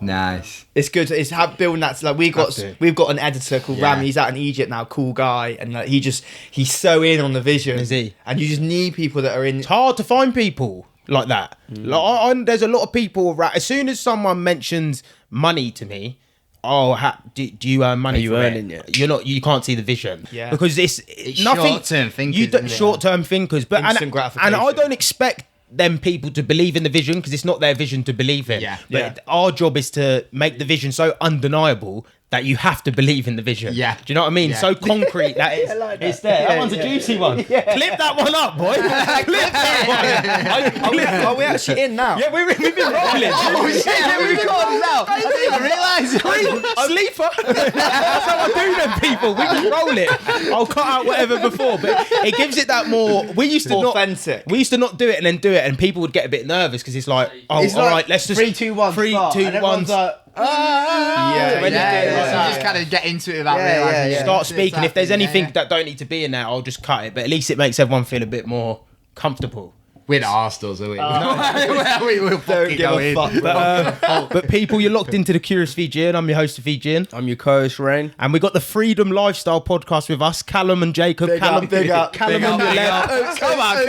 Nice. It's good. It's building that. Like we've got an editor called Ram. He's out in Egypt now. Cool guy, and like he's so in on the vision. Is he? And you just need people that are in. It's hard to find people like that. Like, there's a lot of people. As soon as someone mentions money to me, do you earn money? Are you earning it? You're not. You can't see the vision. Yeah. Because it's nothing. Short-term thinkers. Short-term thinkers, but Instant gratification. and I don't expect them people to believe in the vision because it's not their vision to believe in. Yeah. But our job is to make the vision so undeniable that you have to believe in the vision. Yeah. Do you know what I mean? Yeah. So concrete that it's, it's there. That one's a juicy one. Clip that one up, boy. Clip that one. Are we actually in now? Yeah, we've been rolling. We're recording now. I didn't even realise. Sleeper. That's how I do them, people. We just roll it. I'll cut out whatever before, but it gives it that more. We used to authentic. We used to not do it and then do it, and people would get a bit nervous because it's like, oh, It's all like right, let's just 3, 2, 1. 3, 2, 1. Yeah, When yeah. you just kind of get into it without Yeah, realising. yeah. Start speaking. If there's Exactly, anything that don't need to be in there, I'll just cut it. But at least it makes everyone feel a bit more comfortable. We're not arseholes, are we? We will Don't fucking give go a in. fuck. But people, you're locked into the Curious Fijian. I'm your host of Fijian. I'm your co-host, Rain. And we got the Freedom Lifestyle podcast with us, Callum and Jacob. Big up. Callum on your left. Come on.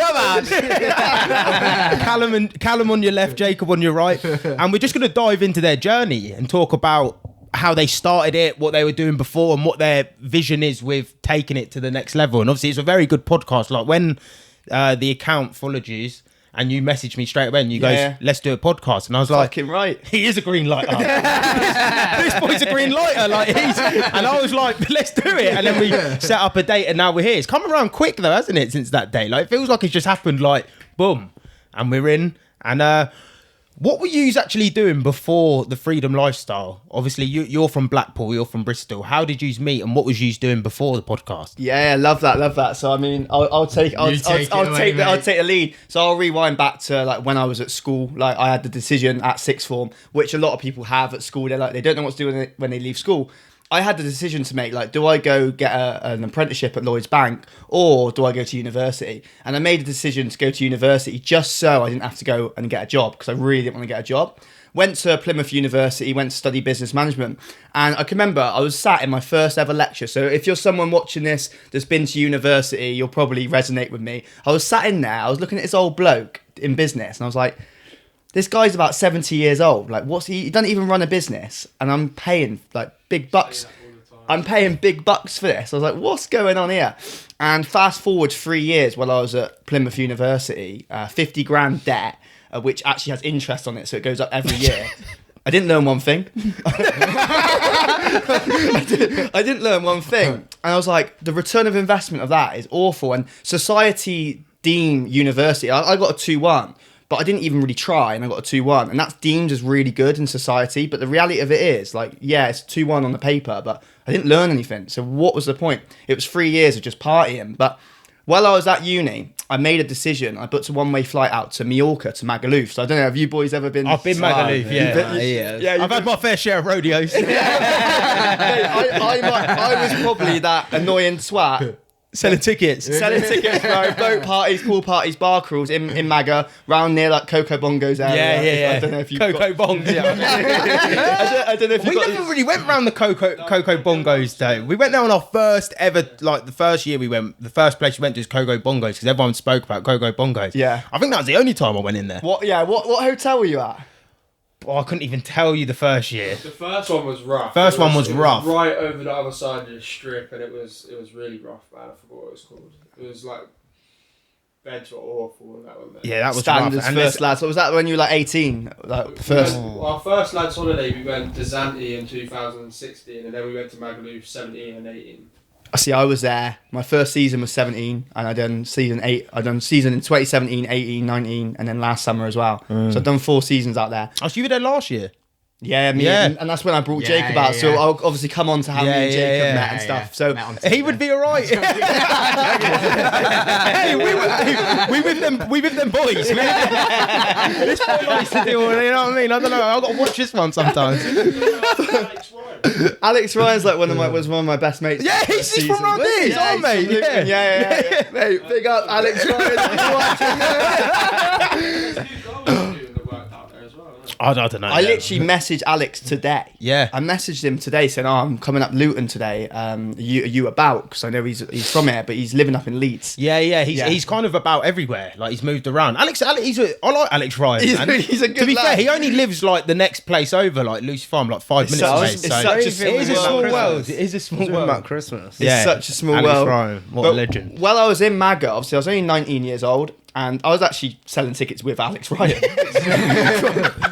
Callum on your left, Jacob on your right. And we're just going to dive into their journey and talk about how they started it, what they were doing before, and what their vision is with taking it to the next level. And obviously, it's a very good podcast. Like when the account followed you and you messaged me straight away and you goes, let's do a podcast. And I was like, Fucking right. he is a green lighter. This boy's a green lighter. And I was like, let's do it. And then we set up a date and now we're here. It's come around quick though, hasn't it, since that day? Like, it feels like it's just happened like, boom. And we're in. And what were you actually doing before the Freedom Lifestyle? Obviously, you're from Blackpool, you're from Bristol. How did you meet and what was you doing before the podcast? Yeah, love that. So I mean, I'll take the lead. So I'll rewind back to like when I was at school. Like I had the decision at sixth form, which a lot of people have at school. They're like they don't know what to do when they leave school. I had the decision to make, like, do I go get an apprenticeship at Lloyds Bank or do I go to university? And I made a decision to go to university just so I didn't have to go and get a job because I really didn't want to get a job. Went to Plymouth University, went to study business management. And I can remember I was sat in my first ever lecture. So if you're someone watching this that's been to university, you'll probably resonate with me. I was sat in there, I was looking at this old bloke in business and I was like, this guy's about 70 years old. Like, he doesn't even run a business, and I'm paying like big bucks. I'm paying big bucks for this. I was like, what's going on here? And fast forward 3 years while I was at Plymouth University, 50 grand debt, which actually has interest on it, so it goes up every year. I didn't learn one thing. I didn't learn one thing. And I was like, the return of investment of that is awful. And society deemed university, I got a 2-1. But I didn't even really try, and I got a 2-1. And that's deemed as really good in society. But the reality of it is, like, yeah, it's 2-1 on the paper, but I didn't learn anything. So what was the point? It was 3 years of just partying. But while I was at uni, I made a decision. I booked a one-way flight out to Mallorca, to Magaluf. So I don't know, have you boys ever been? I've been Magaluf, yeah. I've had my fair share of rodeos. Mate, I was probably that annoying twat. Selling tickets, bro. Boat parties, pool parties, bar crawls in Maga, round near like Coco Bongos area. Yeah. I don't know if you Coco Bongs. Yeah. I don't know if you. We never really went round the Coco Bongos though. We went there on our first ever, like the first year we went. The first place we went to was Coco Bongos because everyone spoke about Coco Bongos. Yeah, I think that was the only time I went in there. What? Yeah. What hotel were you at? Oh, I couldn't even tell you the first year. The first one was rough. It was rough. Right over the other side of the strip, and it was really rough, man. I forgot what it was called. It was like beds were awful and that one. Yeah, that was Standards rough. first lads. So was that when you were like 18? Like first. Our first lads holiday, we went to Zante in 2016, and then we went to Magaluf 17 and 18. See, I was there. My first season was 17, and I done season 8. I done season in 2017, 18, 19, and then last summer as well. So I've done 4 seasons out there. Oh, so you were there last year? Yeah, and that's when I brought Jacob out. So I'll obviously come on to how me and Jacob met and stuff. So he would be alright. Hey, we with them boys. This boy likes to do it, you know what I mean? I don't know. I've got to watch this one sometimes. Alex Ryan's like one of my best mates. Yeah, he's from around here. He's our mate. Yeah. Mate, big up Alex Ryan. I don't know. I literally messaged Alex today. Yeah. I messaged him today saying, "Oh, I'm coming up Luton today. Are you about?" Because I know he's from here, but he's living up in Leeds. Yeah. He's kind of about everywhere. Like he's moved around. I like Alex Ryan. Man. He's a good To be lad. fair, he only lives like the next place over, like Lucy Farm, like 5 minutes away. It's such a small it is a small world. world. It is a small world. About Christmas. It's such a small Alex world. Ryan, what But a legend. While I was in MAGA, obviously I was only 19 years old, and I was actually selling tickets with Alex Ryan.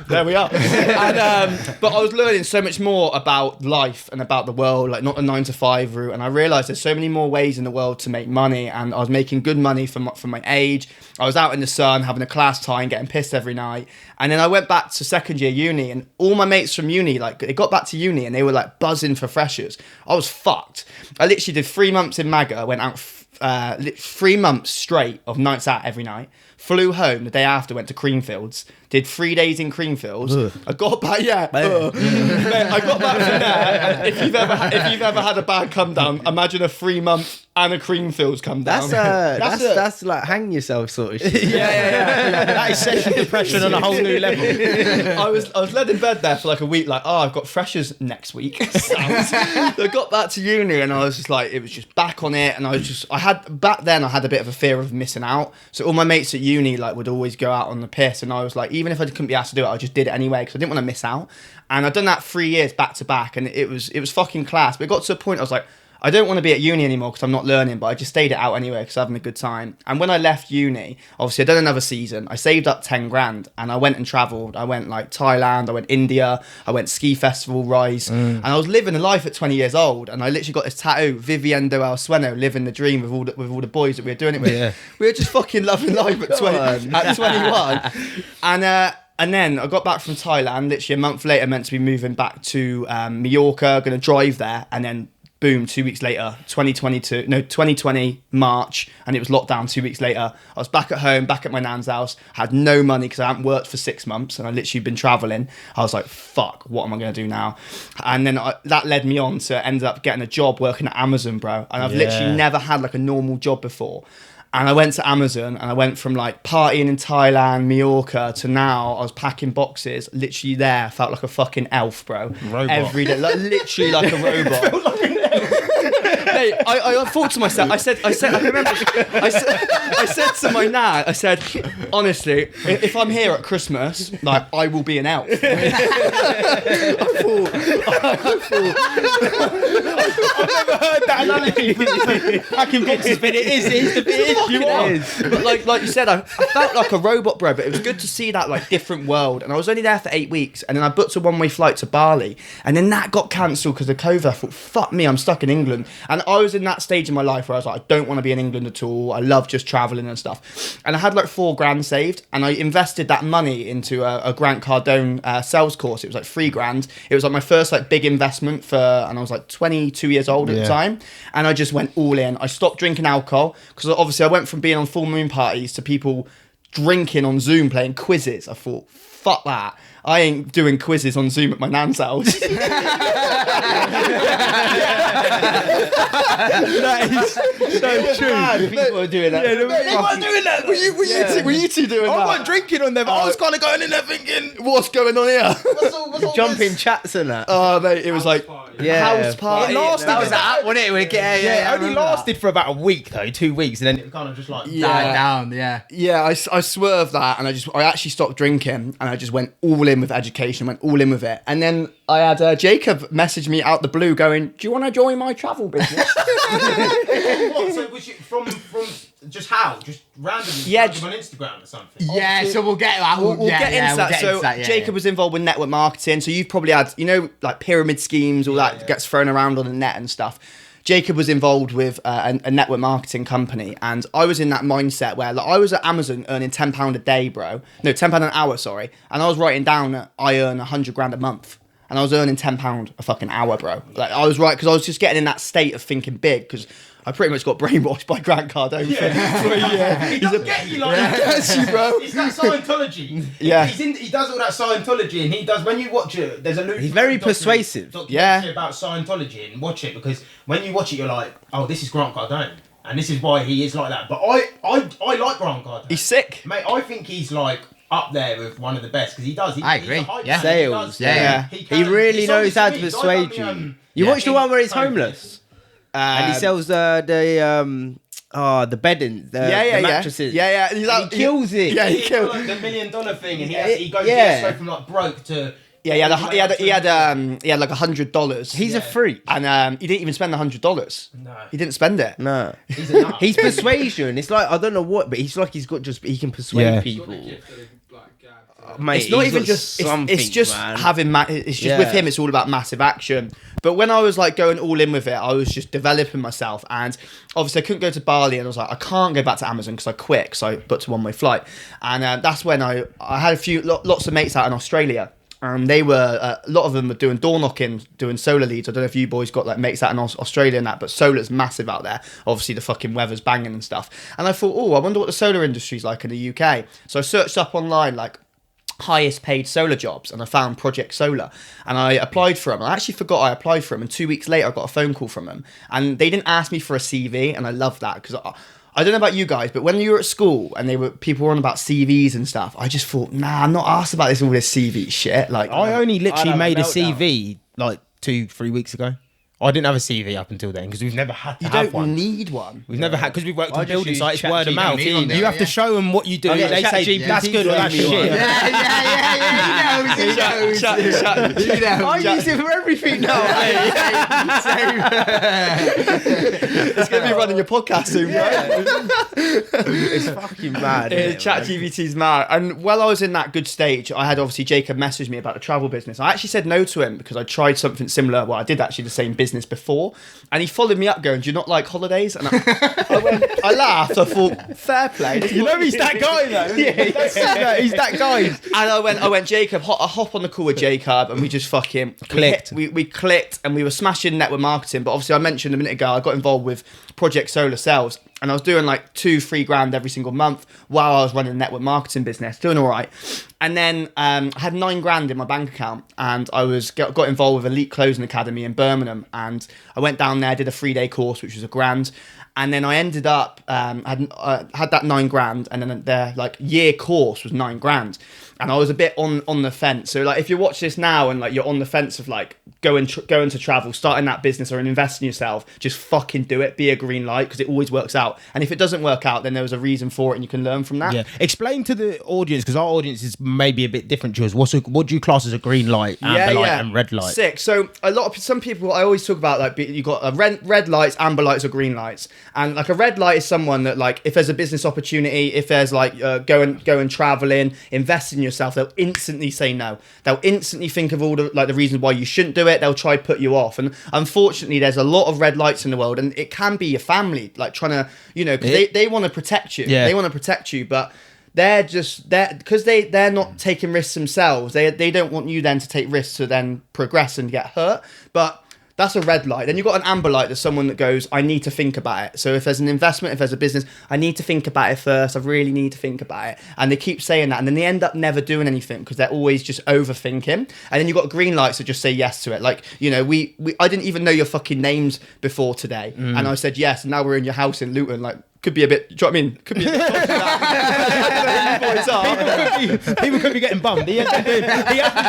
There we are. And, but I was learning so much more about life and about the world, like not the 9 to 5 route. And I realised there's so many more ways in the world to make money, and I was making good money for my age. I was out in the sun having a class time, getting pissed every night. And then I went back to second year uni, and all my mates from uni, like they got back to uni and they were like buzzing for freshers. I was fucked. I literally did 3 months in MAGA. I went out 3 months straight of nights out every night. Flew home the day after, went to Creamfields, did 3 days in Creamfields. I got back, Mate, I got back from there. And if you've ever had a bad come down, imagine a 3 month and a Creamfields come down. That's like hang yourself sort of shit. Yeah. That is session depression on a whole new level. I was led in bed there for like a week, like, I've got freshers next week. Sounds. I got back to uni and I was just like, it was just back on it, and I had a bit of a fear of missing out. So all my mates at uni like would always go out on the piss, and I was like, even if I couldn't be asked to do it, I just did it anyway because I didn't want to miss out. And I'd done that 3 years back to back, and it was fucking class. But it got to a point I was like, I don't want to be at uni anymore because I'm not learning, but I just stayed it out anyway because I'm having a good time. And when I left uni, obviously I'd done another season. I saved up 10 grand and I went and travelled. I went like Thailand, I went India, I went ski festival, Rise. And I was living a life at 20 years old, and I literally got this tattoo, Viviendo El Sueño, living the dream with all the boys that we were doing it with. Yeah. We were just fucking loving life at 21. And then I got back from Thailand, literally a month later, meant to be moving back to Mallorca, going to drive there, and then boom, 2 weeks later, 2020 March, and it was lockdown 2 weeks later. I was back at home, back at my nan's house, had no money because I hadn't worked for 6 months and I literally been travelling. I was like, fuck, what am I going to do now? And then that led me on to end up getting a job working at Amazon, bro. And I've literally never had like a normal job before. And I went to Amazon and I went from like partying in Thailand, Mallorca, to now I was packing boxes, literally there, felt like a fucking elf, bro. Robot. Every day, like, literally like a robot. Mate, I thought to myself, I said to my nan, I said, honestly, if I'm here at Christmas, like, I will be an elf. I thought, I've never heard that analogy. Packing boxes, but it is. You are. But like you said, I felt like a robot, bro, but it was good to see that like different world. And I was only there for 8 weeks, and then I booked a one-way flight to Bali, and then that got cancelled because of COVID. I thought, fuck me, I'm stuck in England. And I was in that stage in my life where I was like, I don't want to be in England at all. I love just travelling and stuff. And I had like 4 grand saved, and I invested that money into a Grant Cardone sales course. It was like 3 grand. It was like my first like big investment and I was like 22 years old at the time. And I just went all in. I stopped drinking alcohol because obviously I went from being on full moon parties to people drinking on Zoom playing quizzes. I thought, fuck that. I ain't doing quizzes on Zoom at my nan's house. That is so true. People are doing that. Yeah, they weren't doing that. Were you two doing that? I wasn't drinking on there, but I was kind of going in there thinking, What's going on here? Jumping chats and that. Oh, mate, it was like house party. It lasted. That was that, wasn't it? Yeah, it only lasted for about a week though, 2 weeks, and then it kind of just like Died down, yeah. Yeah, I swerved that, and I actually stopped drinking, and I just went all in with education, went all in with it. And then I had Jacob message me out the blue going, do you want to join my travel business? What, so was you from just how? Just randomly Yeah, on Instagram or something? Yeah, so we'll get that. We'll get into that. So Jacob was involved with network marketing. So you've probably had, like pyramid schemes, all that gets thrown around on the net and stuff. Jacob was involved with a network marketing company, and I was in that mindset where like, I was at Amazon earning £10 a day, bro. No, £10 an hour, sorry. And I was writing down that I earn 100 grand a month. And I was earning £10 a fucking hour, bro. Like I was right, because I was just getting in that state of thinking big, because I pretty much got brainwashed by Grant Cardone for a year. He does get you like He gets you, bro. It's that Scientology. Yeah. He does all that Scientology, and he does, when you watch it, there's a He's very persuasive. documentary about Scientology, and watch it, because when you watch it, you're like, oh, this is Grant Cardone. And this is why he is like that. But I like Grant Cardone. He's sick. Mate, I think he's like up there with one of the best because he does. I agree. Yeah. Sales, yeah. He really knows how to persuade you. You watch the one where he's homeless and he sells the bedding, the mattresses. Yeah. He kills it. Yeah, he kills. Like the $1 million thing, and he goes straight from like broke to. Yeah, he had like $100. He's a freak, and he didn't even spend $100. No, he didn't spend it. No, he's a nut. he's persuasion. It's like I don't know what, but he's like he can persuade people. Mate, It's not even just it's just man. having it's just with him it's all about massive action. But when I was like going all in with it, I was just developing myself, and obviously I couldn't go to Bali, and I was like, I can't go back to Amazon because I quit, because I booked a one-way flight. And that's when I had lots of mates out in Australia, and they were a lot of them were doing door knocking, doing solar leads. I don't know if you boys got like mates out in Australia and that, but solar's massive out there. Obviously the fucking weather's banging and stuff. And I thought, I wonder what the solar industry's like in the UK. So I searched up online like highest paid solar jobs, and I found Project Solar, and I applied for them. I actually forgot I applied for them, and 2 weeks later I got a phone call from them, and they didn't ask me for a CV, and I love that, because I don't know about you guys, but when you were at school and people were on about CVs and stuff, I just thought, nah, I'm not asked about all this CV shit. Like, I only literally made a meltdown. CV like 2-3 weeks ago. I didn't have a CV up until then because we've never had to you have don't one. need one. We've never had, because we've worked I on just building use sites, Chat word of GPT mouth. on You there, have to show them what you do. Okay, They Chat say GPT that's good or that's gave me one. shit. He knows. I use it for everything now. It's going to be running your podcast soon, right? It's fucking mad. ChatGPT's mad. And while I was in that good stage, I had obviously Jacob message me about the travel business. I actually said no to him because I tried something similar. Well, I did actually the same business before, and he followed me up going, "Do you not like holidays?" And I laughed. I thought, fair play. You know he's that guy though. He's that guy. And I went, Jacob, I hop on the call with Jacob, and we just fucking Clicked. We clicked, and we were smashing network marketing. But obviously, I mentioned a minute ago, I got involved with Project Solar Sales, and I was doing like 2-3 grand every single month while I was running a network marketing business, doing all right. And then I had 9 grand in my bank account, and I got involved with Elite Closing Academy in Birmingham, and I went down there, did a 3-day course, which was $1 grand. And then I ended up had that 9 grand, and then their like year course was 9 grand, and I was a bit on the fence. So like, if you watch this now and like you're on the fence of like going to travel, starting that business, or investing in yourself, just fucking do it. Be a green light, because it always works out. And if it doesn't work out, then there was a reason for it, and you can learn from that. Yeah. Explain to the audience, because our audience is maybe a bit different to us. What do you class as a green light, amber light, and red light? Sick. So some people, I always talk about like, you got red lights, amber lights, or green lights. And like a red light is someone that like, if there's a business opportunity, if there's like going traveling, invest in yourself, they'll instantly say no. They'll instantly think of all the reasons why you shouldn't do it. They'll try to put you off. And unfortunately, there's a lot of red lights in the world, and it can be your family, like trying to, because they want to protect you. Yeah. They want to protect you, but they're because they're not taking risks themselves. They don't want you then to take risks to then progress and get hurt. But that's a red light. Then you've got an amber light. There's someone that goes, I need to think about it. So if there's an investment, if there's a business, I need to think about it first. I really need to think about it. And they keep saying that. And then they end up never doing anything because they're always just overthinking. And then you've got green lights that just say yes to it. Like, I didn't even know your fucking names before today. And I said yes. And now we're in your house in Luton. Like, could be a bit, do you know what I mean? Could be a bit People could be getting bummed. He has been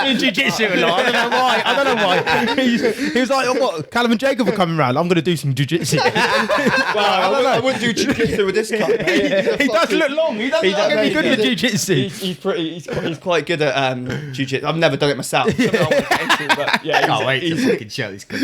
doing jiu-jitsu a lot. I don't know why. He was like, oh, what? Callum and Jacob are coming round. I'm going to do some jiu-jitsu. I wouldn't do jiu-jitsu with this cup. He does look long. He does look like he'd be good at jiu-jitsu. He's quite good at jiu-jitsu. I've never done it myself. Something I want to get into, but yeah, Can't wait to fucking show this good.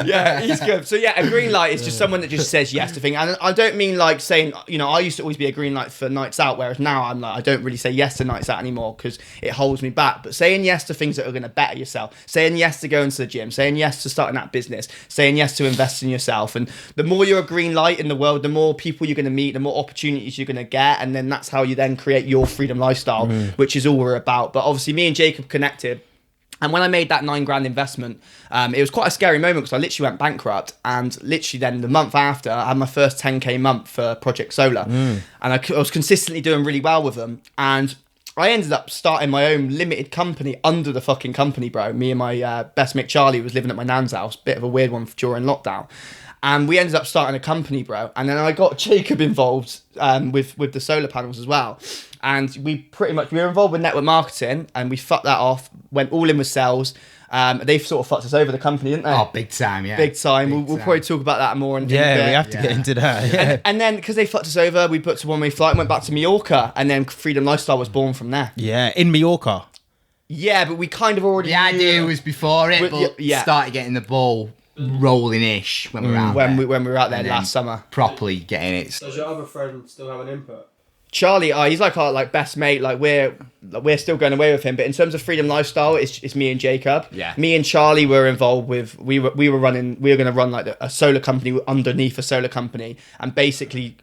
Yeah, he's good. So yeah, a green light is just someone that just says yes to things. And I don't mean like saying, I used to always be a green light for nights out, whereas now I'm like, I don't really say yes to nights out anymore because it holds me back. But saying yes to things that are going to better yourself, saying yes to going to the gym, saying yes to starting that business, saying yes to investing in yourself. And the more you're a green light in the world, the more people you're going to meet, the more opportunities you're going to get. And then that's how you then create your freedom lifestyle, which is all we're about. But obviously me and Jacob connected. And when I made that 9 grand investment, it was quite a scary moment because I literally went bankrupt. And literally then the month after, I had my first 10k month for Project Solar. And I was consistently doing really well with them. And I ended up starting my own limited company under the fucking company, bro. Me and my best mate Charlie was living at my nan's house. Bit of a weird one during lockdown. And we ended up starting a company, bro. And then I got Jacob involved with the solar panels as well. And we were involved with network marketing, and we fucked that off, went all in with sales. They've sort of fucked us over, the company, didn't they? Oh, big time, yeah. Big time. We'll probably talk about that more. We have to get into that. Yeah. And then, because they fucked us over, we booked a one-way flight and went back to Mallorca. And then Freedom Lifestyle was born from there. Yeah, in Mallorca. Yeah, but we kind of already The idea was before it, but yeah. started getting the ball rolling-ish when we were out when there. we were out there And last summer. Properly getting it. Does your other friend still have an input? Charlie, he's like our best mate. Like we're still going away with him. But in terms of Freedom Lifestyle, it's me and Jacob. Yeah. Me and Charlie were involved with. We were going to run like a solar company underneath a solar company. And basically,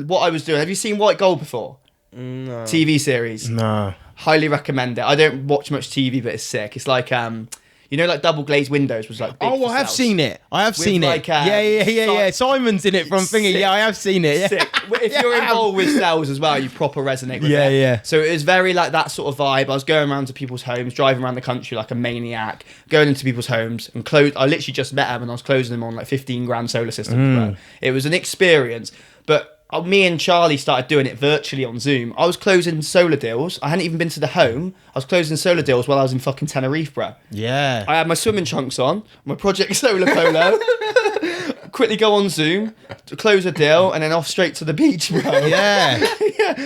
what I was doing. Have you seen White Gold before? No. TV series. No. Highly recommend it. I don't watch much TV, but it's sick. It's like like double glazed windows was like. Big Oh, for I have sales. seen it. I have seen like, it. Yeah. Simon's in it from Thingy. Sick. Yeah, I have seen it. Yeah. Sick. If you're involved with sales as well, you proper resonate with it. Yeah. So it was very like that sort of vibe. I was going around to people's homes, driving around the country like a maniac, going into people's homes and I literally just met them and I was closing them on like 15 grand solar systems, bro. It was an experience, but me and Charlie started doing it virtually on Zoom. I was closing solar deals. I hadn't even been to the home. I was closing solar deals while I was in fucking Tenerife, bro. Yeah. I had my swimming trunks on, my Project Solar polo. Quickly go on Zoom, to close a deal, and then off straight to the beach, bro. Yeah.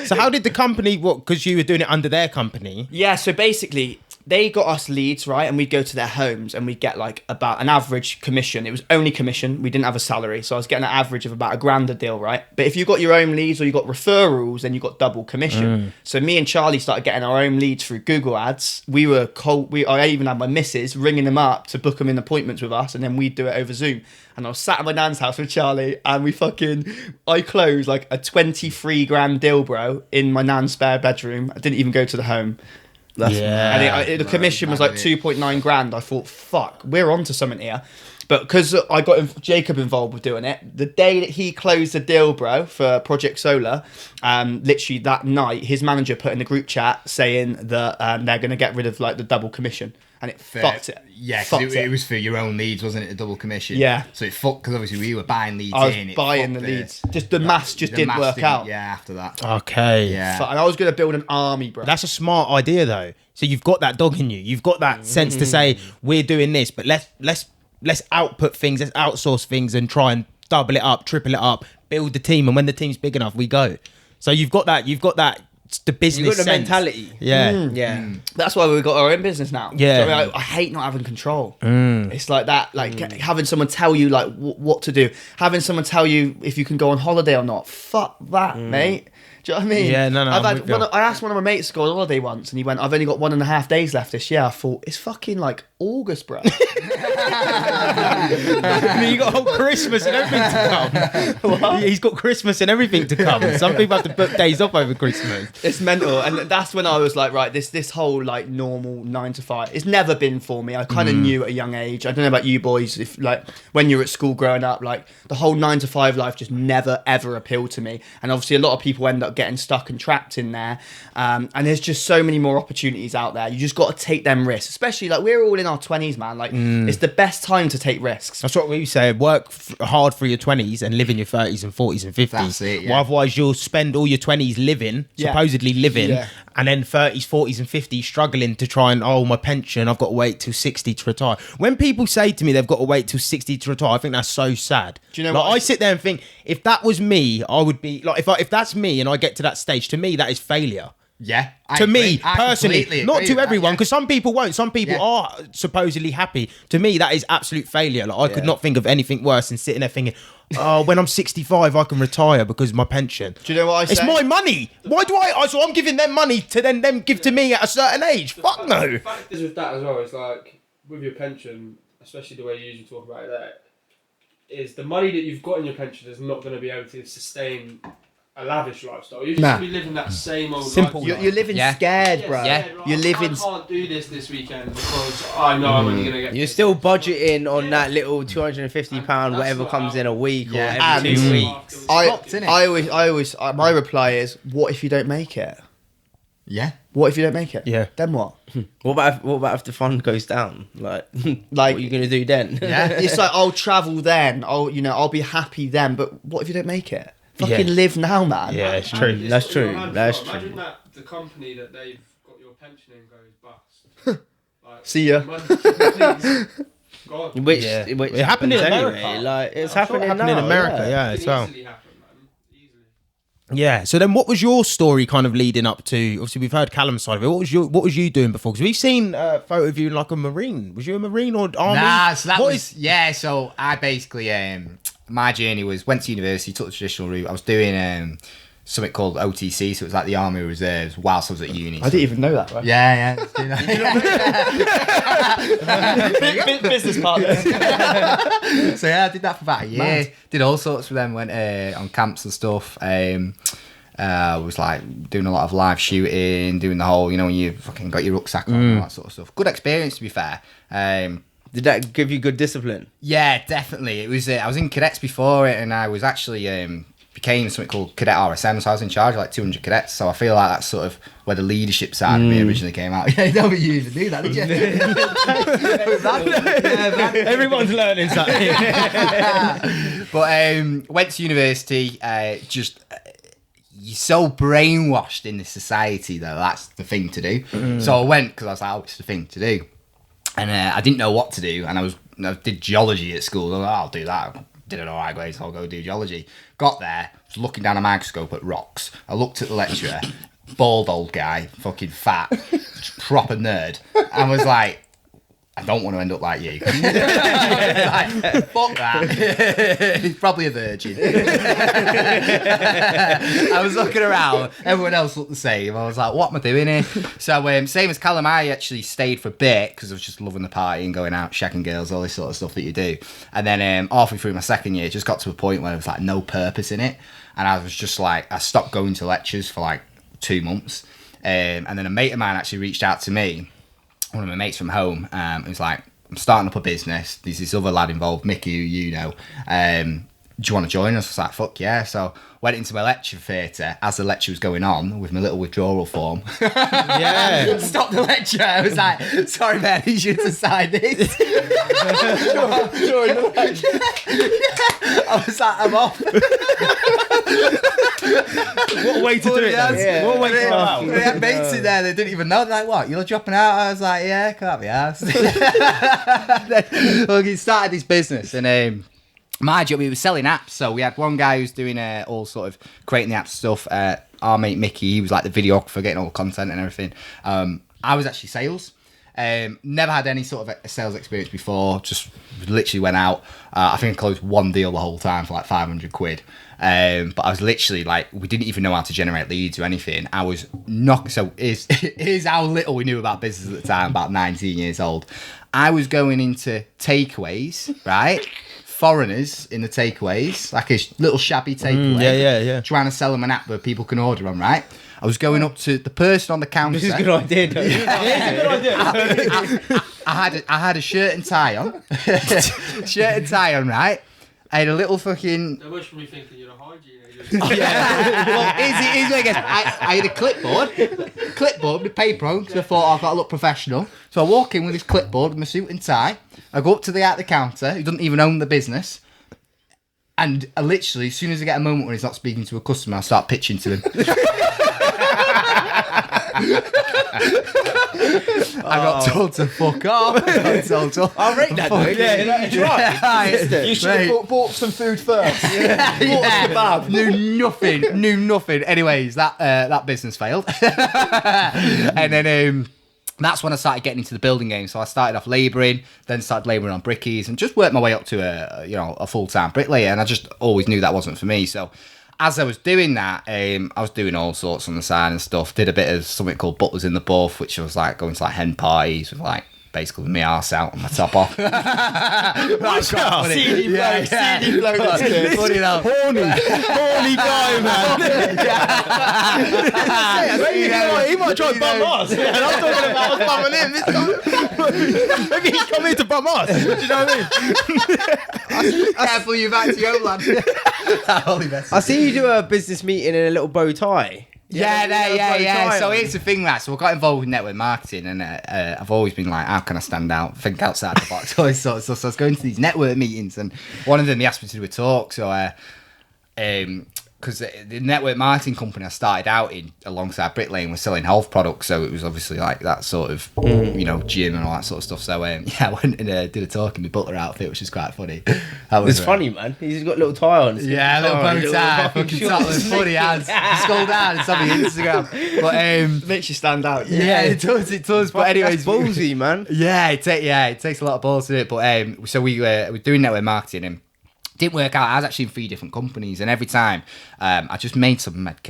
So how did the company, because you were doing it under their company? Yeah, so basically, they got us leads, right? And we'd go to their homes and we'd get like about an average commission. It was only commission. We didn't have a salary. So I was getting an average of about $1,000 a deal, right? But if you got your own leads or you got referrals, then you got double commission. So me and Charlie started getting our own leads through Google Ads. We were I even had my missus ringing them up to book them in appointments with us. And then we'd do it over Zoom. And I was sat at my nan's house with Charlie and I closed like a 23 grand deal, bro, in my nan's spare bedroom. I didn't even go to the home. And the commission was like 2.9 grand. I thought, fuck, we're onto something here. But because I got Jacob involved with doing it, the day that he closed the deal, bro, for Project Solar, literally that night, his manager put in the group chat saying that they're going to get rid of like the double commission. And it fucked it. Yeah, because it was for your own leads, wasn't it? A double commission. Yeah. So it fucked, because obviously we were buying leads I was in. buying the leads. Just the maths didn't work out. Yeah, after that. Okay. Yeah. And I was going to build an army, bro. That's a smart idea, though. So you've got that dog in you. You've got that sense to say, we're doing this, but let's output things, let's outsource things and try and double it up, triple it up, build the team. And when the team's big enough, we go. So you've got that, the business You got the sense. mentality. Yeah. Yeah. That's why we've got our own business now. Yeah. So, I mean, I hate not having control. It's like that, like having someone tell you like what to do, having someone tell you if you can go on holiday or not. Fuck that, mate. Do you know what I mean? Yeah, no, I asked one of my mates to go on holiday once, and he went, "I've only got 1.5 days left this year." I thought, it's fucking like August, bro. You got whole Christmas and everything to come. He's got Christmas and everything to come. Some people have to book days off over Christmas. It's mental, and that's when I was like, right, this whole like normal 9 to 5, it's never been for me. I kind of knew at a young age. I don't know about you boys, if like when you were at school growing up, like the whole 9 to 5 life just never ever appealed to me. And obviously a lot of people end up getting stuck and trapped in there. And there's just so many more opportunities out there. You just got to take them risks, especially like we're all in our 20s, man. Like it's the best time to take risks. That's what we say. Work hard for your 20s and live in your 30s and 40s and 50s. That's it, yeah. Well, otherwise, you'll spend all your 20s living, supposedly living, Yeah. and then 30s, 40s, and 50s struggling to try and, my pension, I've got to wait till 60 to retire. When people say to me they've got to wait till 60 to retire, I think that's so sad. Do you know like, what I sit there and think, if that was me, I would be like, if that's me and I get to that stage, to me, that is failure. Yeah. To me, personally, not to everyone, because some people won't. Some people Yeah. are supposedly happy. To me, that is absolute failure. Like, I could not think of anything worse than sitting there thinking, when I'm 65, I can retire because of my pension. Do you know what I say? It's my money. Why do so I'm giving them money to then them give to me at a certain age? Fuck no. The fact is with that as well, it's like with your pension, especially the way you usually talk about it there, is the money that you've got in your pension is not going to be able to sustain a lavish lifestyle. You're just going to be living that same old Simple. lifestyle. You're living scared, bro. Yeah. You're living. I can't do this weekend because I know I'm only going to get. You're still budgeting on that little £250, whatever comes in a week or every 2 weeks. I always, my reply is, what if you don't make it? Yeah. What if you don't make it? Yeah. Then what? What about if the fund goes down? Like what are you gonna do then? Yeah. It's like, I'll travel then. I'll be happy then. But what if you don't make it? Fucking live now, man. Yeah, it's true. It's That's not true. your hands That's up. true. Imagine that the company that they've got your pension in goes bust. Like, See ya. money, please, God. Which Yeah. it It happened in happens America. Like it's I'm sure it happening in now, America, yeah, It as can well. easily happen, man. Easily. Yeah. So then, what was your story kind of leading up to? Obviously, we've heard Callum's side of it. What was you doing before? Because we've seen a photo of you like a Marine. Was you a Marine or army? Nah, so that What was so I basically my journey went to university, took the traditional route. I was doing something called OTC, so it was like the Army Reserves whilst I was at uni. I didn't even know that, right? Yeah. Business partners. So yeah, I did that for about a year. Mad. Did all sorts with them. Went on camps and stuff. Was like doing a lot of live shooting, doing the whole, when you fucking got your rucksack on and all that sort of stuff. Good experience, to be fair. Did that give you good discipline? Yeah, definitely. It was. I was in cadets before it, and I was actually became something called cadet RSM. So I was in charge of like 200 cadets. So I feel like that's sort of where the leadership side of me originally came out. Yeah, don't you even do that, did you? Everyone's learning something. But went to university. You're so brainwashed in this society, though. That's the thing to do. So I went because I was like, it's the thing to do. And I didn't know what to do, and I did geology at school. I was like, I'll do that. Did an alright grade, so I'll go do geology. Got there, was looking down a microscope at rocks. I looked at the lecturer, bald old guy, fucking fat, proper nerd, and was like, I don't want to end up like you. Like, fuck that. He's probably a virgin. I was looking around. Everyone else looked the same. I was like, what am I doing here? So, same as Callum, I actually stayed for a bit because I was just loving the party and going out, shagging girls, all this sort of stuff that you do. And then halfway through my second year, it just got to a point where there was like no purpose in it. And I was just like, I stopped going to lectures for like 2 months. And then a mate of mine actually reached out to me, one of my mates from home. He was like, I'm starting up a business. There's this other lad involved, Mickey, who you know. Do you want to join us? I was like, fuck yeah. So went into my lecture theatre as the lecture was going on with my little withdrawal form. Yeah. Stopped the lecture. I was like, sorry, man, I need you to sign this. During the lecture. I was like, I'm off. What a way to do it, then. Yeah. What a way to go out. They had mates in there, they didn't even know. They're like, what, you're dropping out? I was like, yeah, can't be arsed. Then he started his business, and my job, he was selling apps. So we had one guy who's doing all sort of creating the app stuff. Our mate Mickey, he was like the videographer, getting all the content and everything. I was actually sales. Never had any sort of a sales experience before. Just literally went out. I think I closed one deal the whole time for like 500 quid. But I was literally like, we didn't even know how to generate leads or anything. I was not. So here's how little we knew about business at the time. About 19 years old. I was going into takeaways, right? Foreigners in the takeaways, like a little shabby takeaway. Yeah. Trying to sell them an app that people can order on, right? I was going up to the person on the counter. This is a good idea, though. I had a shirt and tie on. Right? I had a little fucking... They wish me thinking you're a hygiene agent. Yeah. Well, here's what I guess. I had a clipboard with paper on, because I thought I've got to look professional. So I walk in with this clipboard with my suit and tie. I go up to the counter, who doesn't even own the business. And I literally, as soon as I get a moment when he's not speaking to a customer, I start pitching to him. I got told to fuck off. I'll rate that, though. Yeah, you tried. You should have bought some food first. Knew nothing. Anyways, that business failed. And then that's when I started getting into the building game. So I started off labouring, then started labouring on brickies, and just worked my way up to a full-time bricklayer. And I just always knew that wasn't for me. So as I was doing that, I was doing all sorts on the side and stuff. Did a bit of something called Butlers in the Buff, which was like going to like hen parties with like basically my arse out and my top off. CD bloke, that's good. Funny enough. Horny guy, man. He might try and bum us. And I'm talking about us bumming him. Maybe he's come here to bum us. Do you know what I mean? Careful, you've acted your lad. Holy mess. I see you do a business meeting in a little bow tie. Yeah. So here's the thing, right? So I got involved with network marketing, and I've always been like, how can I stand out, think outside the box, all this sort of stuff. So I was going to these network meetings, and one of them they asked me to do a talk. So because the network marketing company I started out in alongside Brick Lane was selling health products, so it was obviously like that sort of gym and all that sort of stuff. So I went and did a talk in my Butler outfit, which is quite funny. It's funny, man. He's got a little tie on. Yeah, a little bow tie, fucking Tottenham funny hands. Scroll down, it's on my Instagram. But makes you stand out. Yeah, it does. But anyways, That's ballsy, man. Yeah, it takes a lot of balls to do it. But so we were doing network marketing and didn't work out. I was actually in 3 different companies, and every time I just made some mad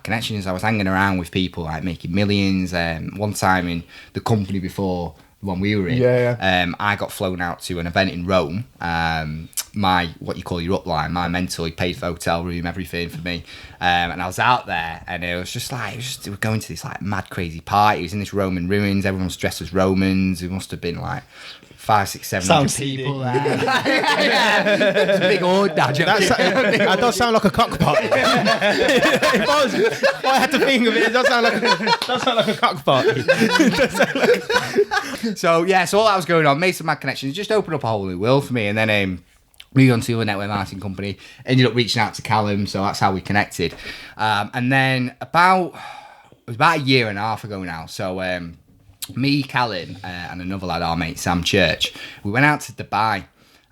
connections. I was hanging around with people like making millions. One time in the company before the one we were in, I got flown out to an event in Rome. My what you call your upline, my mentor, he paid for hotel room, everything for me, and I was out there, and it was just like we were going to this like mad crazy party. It was in this Roman ruins. Everyone was dressed as Romans. It must have been like 500, 600, 700 people there. It's a big horde now. That does sound like a cock party. if I had to think of it, it does sound like a cock party. So all that was going on, made some mad connections, just opened up a whole new world for me, and then moved on to a network marketing company. Ended up reaching out to Callum, so that's how we connected. And then it was about a year and a half ago now. So me, Callum, and another lad, our mate Sam Church, we went out to Dubai.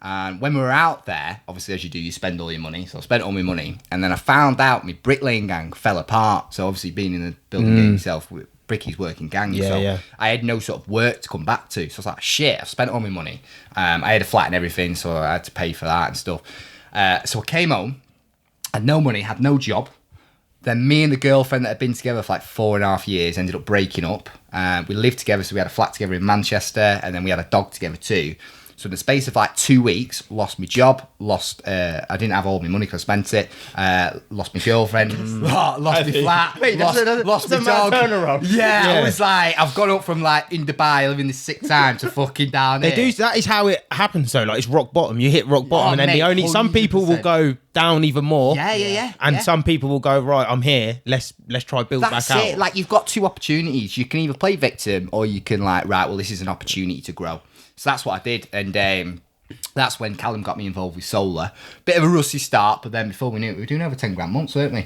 And when we were out there, obviously as you do, you spend all your money. So I spent all my money, and then I found out my Brick Lane gang fell apart. So obviously being in the building game yourself, Bricky's working gang, I had no sort of work to come back to. So I was like, shit, I've spent all my money. I had a flat and everything, so I had to pay for that and stuff. So I came home, had no money, had no job. Then me and the girlfriend that had been together for like 4.5 years ended up breaking up. We lived together, so we had a flat together in Manchester, and then we had a dog together too. So in the space of like 2 weeks, lost my job, I didn't have all my money because I spent it, lost my girlfriend, lost my flat, lost my dog. I was like, I've gone up from like in Dubai living this sick time to fucking down here. That is how it happens though. Like it's rock bottom. You hit rock bottom, and then some people will go down even more. And some people will go, right, I'm here. Let's try build That's back out. it. Like you've got 2 opportunities. You can either play victim or you can like, right, well, this is an opportunity to grow. So that's what I did, and that's when Callum got me involved with solar. Bit of a rusty start, but then before we knew it, we were doing over 10 grand months, weren't we?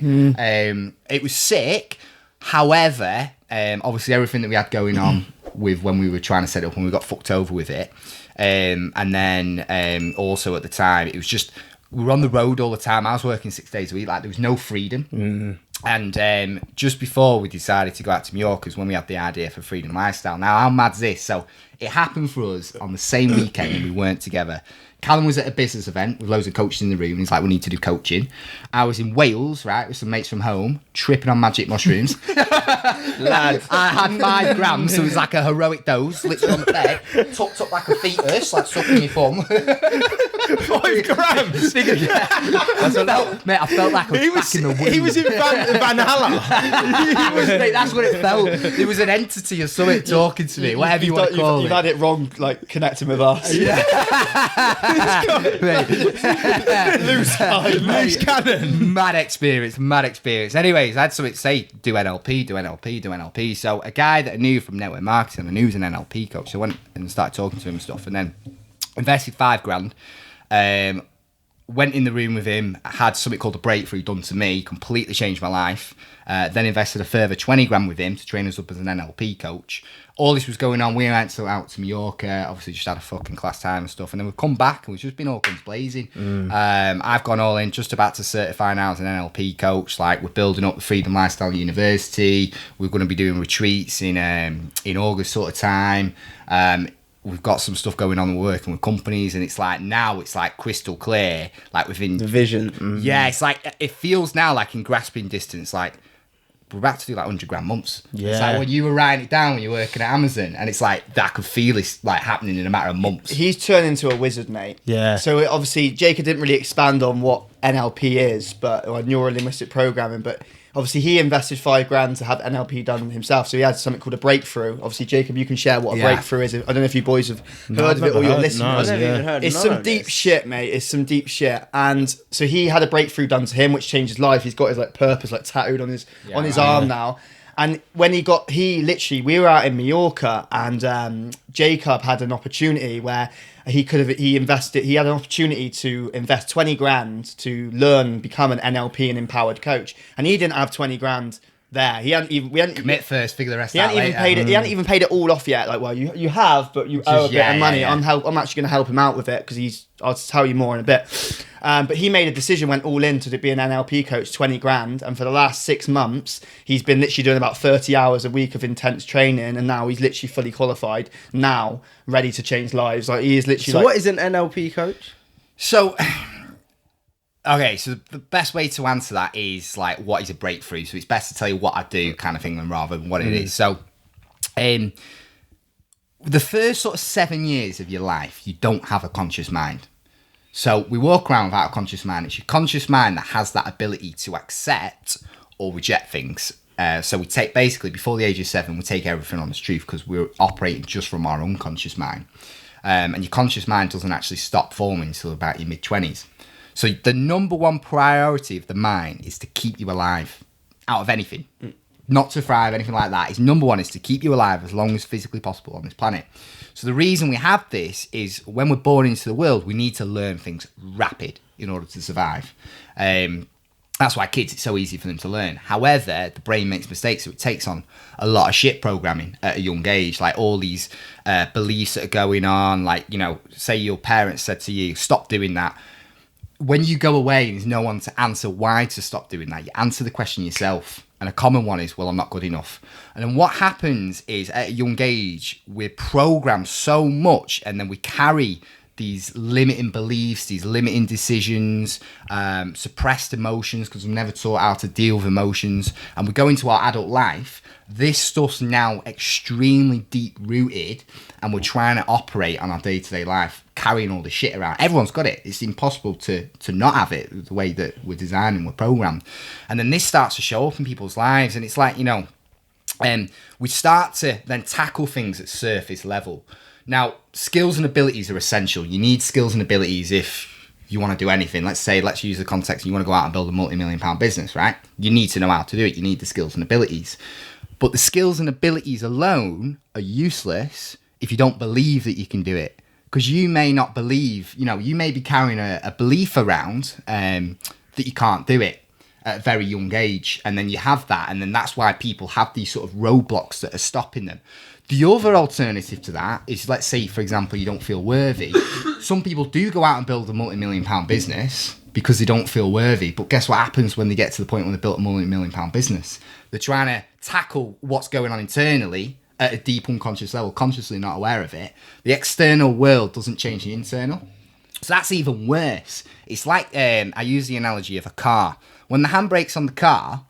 It was sick. However, obviously everything that we had going on with when we were trying to set it up, and we got fucked over with it. And then also at the time, it was just, we were on the road all the time. I was working 6 days a week. Like there was no freedom. And just before we decided to go out to Mallorca is when we had the idea for Freedom Lifestyle. Now, how mad's this? So it happened for us on the same weekend when we weren't together. Callum was at a business event with loads of coaches in the room, and he's like, we need to do coaching. I was in Wales, right, with some mates from home, tripping on magic mushrooms. Lad, I had 5 grams, so it was like a heroic dose, literally on the bed, tucked up like a fetus, like sucking your thumb. 5 grams? I felt like I was back in the womb. He was in Valhalla. Mate, that's what it felt. There was an entity or something talking to me, whatever you want to call it. You've had it wrong, like connecting with us. Loose cannon. Mad experience. Anyways, I had something to say, do NLP. So a guy that I knew from network marketing, I knew he was an NLP coach. So I went and started talking to him and stuff, and then invested 5 grand. Went in the room with him, had something called a breakthrough done to me, completely changed my life. Then invested a further 20 grand with him to train us up as an NLP coach. All this was going on. We went out to Mallorca, obviously just had a fucking class time and stuff. And then we've come back and we've just been all guns blazing. I've gone all in, just about to certify now as an NLP coach. Like we're building up the Freedom Lifestyle University. We're going to be doing retreats in August sort of time. We've got some stuff going on. We're working with companies, and it's like now it's like crystal clear, like within the vision. Yeah, it's like it feels now like in grasping distance, like we're about to do like 100 grand months. Yeah. It's like when you were writing it down when you're working at Amazon, and it's like that I could feel it like happening in a matter of months. He's turned into a wizard, mate. Yeah. So obviously Jacob didn't really expand on what NLP is, or neural linguistic programming, but obviously he invested $5,000 to have NLP done himself. So he had something called a breakthrough. Obviously, Jacob, you can share what a breakthrough is. I don't know if you boys have heard of it or you're listeners. I've never even heard It's none some of deep this. shit, mate. It's some deep shit. And so he had a breakthrough done to him, which changed his life. He's got his like purpose like tattooed on his arm now. And when we were out in Mallorca, and Jacob had an opportunity where he had an opportunity to invest $20,000 to learn, become an NLP and empowered coach. And he didn't have $20,000 there. We hadn't Commit first, figure the rest he out hadn't even later. paid it. He hadn't even paid it all off yet. Like, well, you have, but you owe a bit of money. yeah. I'm actually going to help him out with it because I'll tell you more in a bit. But he made a decision, went all in to be an NLP coach, $20,000, and for the last 6 months, he's been literally doing about 30 hours a week of intense training, and now he's literally fully qualified. Now ready to change lives. Like he is literally. So what is an NLP coach? So, okay, so the best way to answer that is like, what is a breakthrough? So it's best to tell you what I do, kind of thing, than rather than what it is. So, the first sort of 7 years of your life, you don't have a conscious mind. So we walk around without a conscious mind. It's your conscious mind that has that ability to accept or reject things. So we take, basically, before the age of 7, we take everything on as truth because we're operating just from our unconscious mind. And your conscious mind doesn't actually stop forming until about your mid-20s. So the number one priority of the mind is to keep you alive out of anything. Not to thrive, anything like that. It's number one is to keep you alive as long as physically possible on this planet. So the reason we have this is when we're born into the world, we need to learn things rapid in order to survive. That's why kids, it's so easy for them to learn. However, the brain makes mistakes, so it takes on a lot of shit programming at a young age, like all these beliefs that are going on. Like, you know, say your parents said to you, stop doing that. When you go away and there's no one to answer why to stop doing that, you answer the question yourself. And a common one is, well, I'm not good enough. And then what happens is at a young age, we're programmed so much and then we carry these limiting beliefs, these limiting decisions, suppressed emotions because we're never taught how to deal with emotions. And we go into our adult life, this stuff's now extremely deep rooted and we're trying to operate on our day-to-day life, carrying all the shit around. Everyone's got it. It's impossible to not have it the way that we're designed and we're programmed. And then this starts to show up in people's lives. And it's like, you know, we start to then tackle things at surface level. Now, skills and abilities are essential. You need skills and abilities if you want to do anything. Let's use the context, you want to go out and build a multi-million-pound business, right? You need to know how to do it. You need the skills and abilities. But the skills and abilities alone are useless if you don't believe that you can do it. Because you may not believe, you know, you may be carrying a belief around that you can't do it at a very young age. And then you have that. And then that's why people have these sort of roadblocks that are stopping them. The other alternative to that is, let's say, for example, you don't feel worthy. Some people do go out and build a multi-million-pound business because they don't feel worthy. But guess what happens when they get to the point when they built a multi-million-pound business? They're trying to tackle what's going on internally at a deep unconscious level, consciously not aware of it. The external world doesn't change the internal. So that's even worse. It's like, I use the analogy of a car. When the handbrake's on the car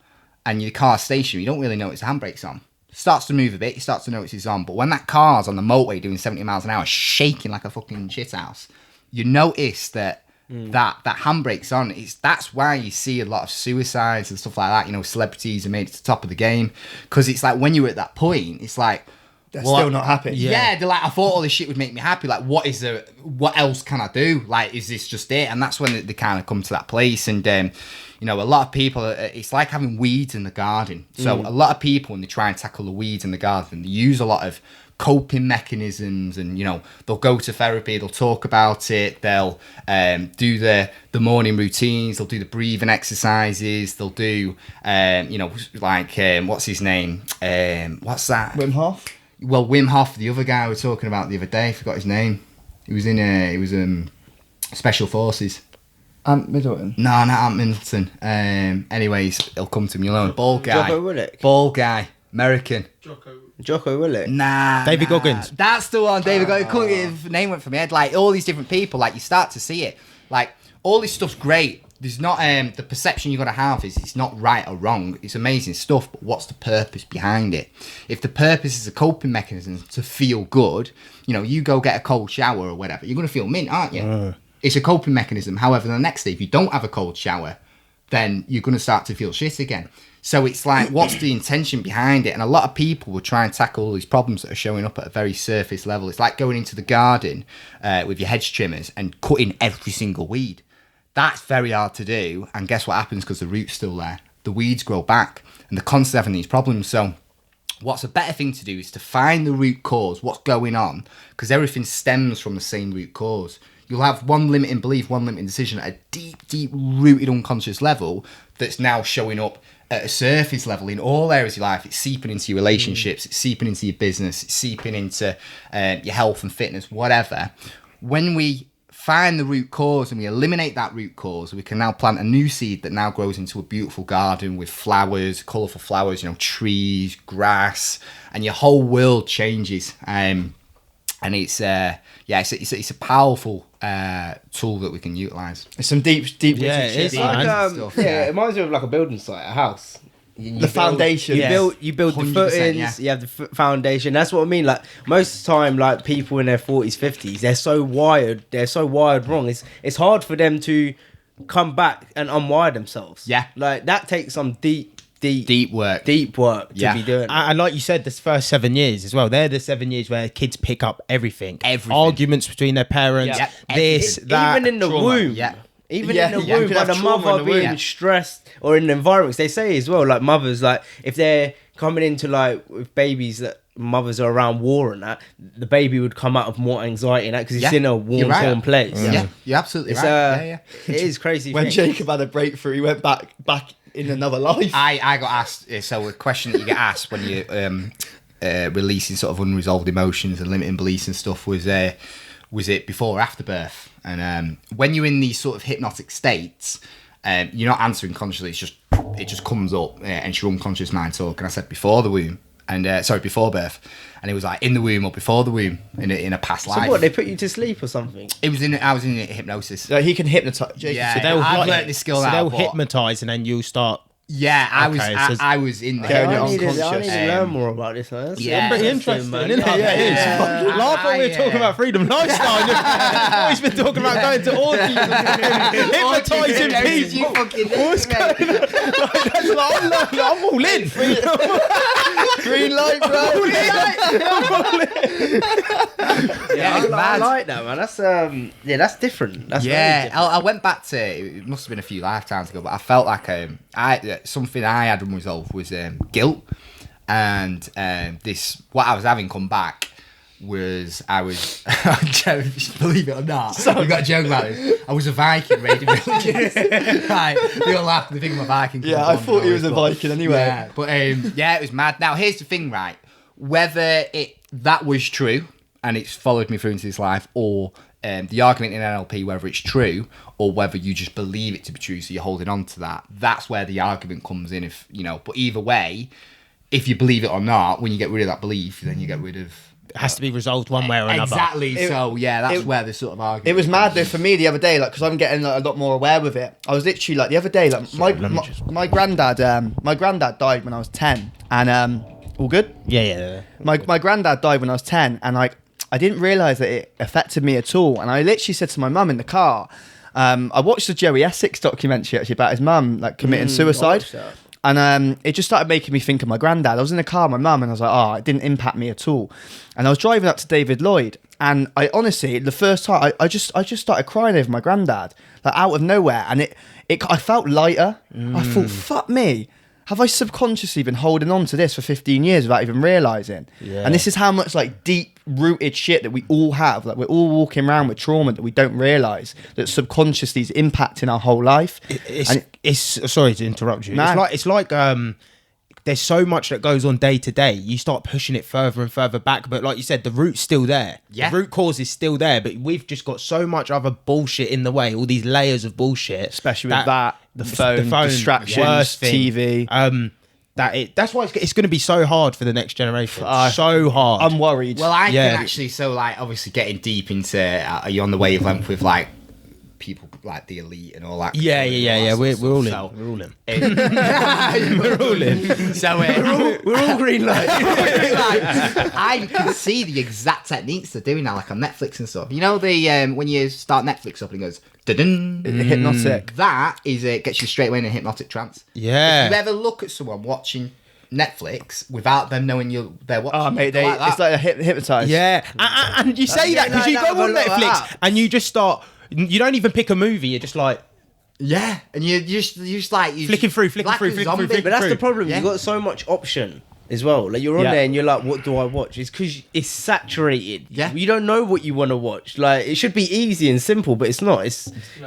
and your car's stationary, you don't really notice the handbrake's on. Starts to move a bit, you start to notice it's on. But when that car's on the motorway doing 70 miles an hour, shaking like a fucking shithouse, you notice that that handbrake's on. That's why you see a lot of suicides and stuff like that. You know, celebrities are made it to the top of the game. Because it's like when you're at that point, it's like, they're still not happy. Yeah, they're like, I thought all this shit would make me happy. Like, what else can I do? Like, is this just it? And that's when they kind of come to that place. And, you know, a lot of people, it's like having weeds in the garden. So a lot of people, when they try and tackle the weeds in the garden, they use a lot of coping mechanisms. And, you know, they'll go to therapy, they'll talk about it, they'll do the morning routines, they'll do the breathing exercises, they'll do, you know, like, what's his name? What's that? Wim Hof? Well, Wim Hof, the other guy we were talking about the other day, I forgot his name. He was Special Forces. Ant Middleton? No, not Ant Middleton. Anyways, he'll come to me alone. Bald guy. Jocko Willink. Bald guy. American. Jocko Willink. Nah. David Goggins. That's the one. David Goggins. Name went from my head. Like, all these different people, like, you start to see it. Like, all this stuff's great. There's not, the perception you've got to have is it's not right or wrong. It's amazing stuff, but what's the purpose behind it? If the purpose is a coping mechanism to feel good, you know, you go get a cold shower or whatever, you're going to feel mint, aren't you? It's a coping mechanism. However, the next day, if you don't have a cold shower, then you're going to start to feel shit again. So it's like, what's the intention behind it? And a lot of people will try and tackle all these problems that are showing up at a very surface level. It's like going into the garden with your hedge trimmers and cutting every single weed. That's very hard to do. And guess what happens? Because the root's still there. The weeds grow back and they're constantly having these problems. So what's a better thing to do is to find the root cause, what's going on, because everything stems from the same root cause. You'll have one limiting belief, one limiting decision at a deep, deep rooted unconscious level that's now showing up at a surface level in all areas of your life. It's seeping into your relationships, it's seeping into your business, it's seeping into your health and fitness, whatever. When we find the root cause and we eliminate that root cause, we can now plant a new seed that now grows into a beautiful garden with flowers, colourful flowers, trees, grass, and your whole world changes. And it's it's a powerful tool that we can utilise. It's some deep It's like stuff, it reminds me of like a building site, a house. The foundation. You build the 100%, footings. You have the foundation. That's what I mean. Like most of the time, like people in their 40s, 50s, they're so wired. They're so wired wrong. It's hard for them to come back and unwire themselves. Yeah, like that takes some deep work to be doing. And like you said, this first 7 years as well. They're the 7 years where kids pick up everything. Arguments between their parents. Yeah. That. Even in the womb. Yeah. Even in the womb, by the trauma mother in the being womb. stressed or in the environments, they say as well, like mothers, like if they're coming into like with babies that mothers are around war and that, the baby would come out of more anxiety and that because it's in a warm, warm place. Yeah, you're absolutely It's right. it is crazy. When thing. Jacob had a breakthrough, he went back in another life. I got asked, so a question that you get asked when you're releasing sort of unresolved emotions and limiting beliefs and stuff was it before or after birth? And when you're in these sort of hypnotic states, you're not answering consciously, it just comes up and it's your unconscious mind talking. I said before the womb, and before birth, and it was like in the womb or before the womb in a past life. So what, they put you to sleep or something? I was in hypnosis. So he can hypnotise. Jacob. Yeah, So I've learnt this skill now. they'll but- hypnose and then you'll start. Yeah, I Okay, was in Carrying there. it I on need to conscious. learn more about this. Man. That's Yeah. Pretty interesting, interesting, man. isn't it? Yeah, it is. Yeah. Last time we were talking about freedom lifestyle. You've always been talking about going to orgies and hypnotising You people. fucking What's going on? That's like, I'm all in. Green light, bro. Yeah, it's I mad. like that, man. That's different. That's very Yeah, different. I went back to, it must have been a few lifetimes ago, but I felt like something I had unresolved was guilt, and this what I was having come back was believe it or not, we got a joke about this. I was a Viking raiding villages. Right, they all laugh. They think I'm a Viking. Yeah, I thought he was a Viking anyway. Yeah, but it was mad. Now here's the thing, right? Whether that was true and it's followed me through into this life, or the argument in NLP, whether it's true or whether you just believe it to be true, so you're holding on to that. That's where the argument comes in. But either way, if you believe it or not, when you get rid of that belief, then you get rid of. It has to be resolved one way or another. Exactly. That's where the sort of argument. It was mad though for me the other day, like because I'm getting like, a lot more aware with it. I was literally like the other day, like my granddad died when I was 10, and all good. Yeah. My granddad died when I was 10, and like I didn't realise that it affected me at all. And I literally said to my mum in the car, I watched the Joey Essex documentary actually about his mum like committing suicide. And it just started making me think of my granddad. I was in the car with my mum and I was like, it didn't impact me at all. And I was driving up to David Lloyd, and I honestly, the first time, I just started crying over my granddad, like out of nowhere. And I felt lighter. I thought, fuck me. Have I subconsciously been holding on to this for 15 years without even realising? Yeah. And this is how much like deep-rooted shit that we all have. Like we're all walking around with trauma that we don't realise, that subconsciously is impacting our whole life. It's sorry to interrupt you. No. It's like there's so much that goes on day to day. You start pushing it further and further back, but like you said, the root's still there. Yeah. The root cause is still there, but we've just got so much other bullshit in the way. All these layers of bullshit, Especially with the phone, distractions, worst thing. TV. That's why it's going to be so hard for the next generation. So hard. I'm worried. Well, I Yeah. can actually, so like obviously getting deep into, are you on the wavelength with like people like the elite and all that. Yeah. We're all in. So, We're all in. we're all in. So We're all green light. I can see the exact techniques they're doing now, like on Netflix and stuff. You know the when you start Netflix up and it goes dun Hypnotic. That is it gets you straight away in a hypnotic trance. Yeah. If you ever look at someone watching Netflix without them knowing they're watching, Oh, mate, like that. it's like a hypnotised. Yeah, and you say that because you like go that, on but like Netflix that. and you just start. You don't even pick a movie. You're just like Yeah, and you just like you flicking through. like a zombie. flicking But that's through. the problem. Yeah. You've got so much option as well. Like you're on Yeah. there and you're like, what do I watch? It's because it's saturated. Yeah. You don't know what you want to watch. Like it should be easy and simple, but it's not.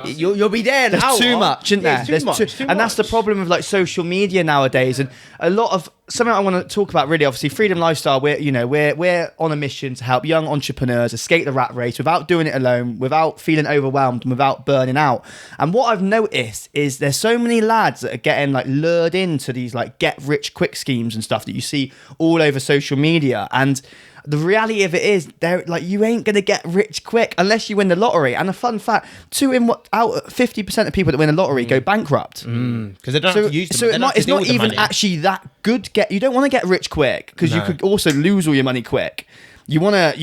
You'll be there. There's too much, isn't there? There's There's too and that's the much. problem with like social media nowadays, and a lot of something I want to talk about. Really, obviously, Freedom Lifestyle. We're on a mission to help young entrepreneurs escape the rat race without doing it alone, without feeling overwhelmed, and without burning out. And what I've noticed is there's so many lads that are getting like lured into these like get rich quick schemes and stuff that you see all over social media, and the reality of it is, they're like, you ain't gonna get rich quick unless you win the lottery. And a fun fact: out of 50% of people that win the lottery go bankrupt. Because they don't have to use them. So They don't have to it's deal not with the even money. actually that good. You don't want to get rich quick because you No. could also lose all your money quick. You wanna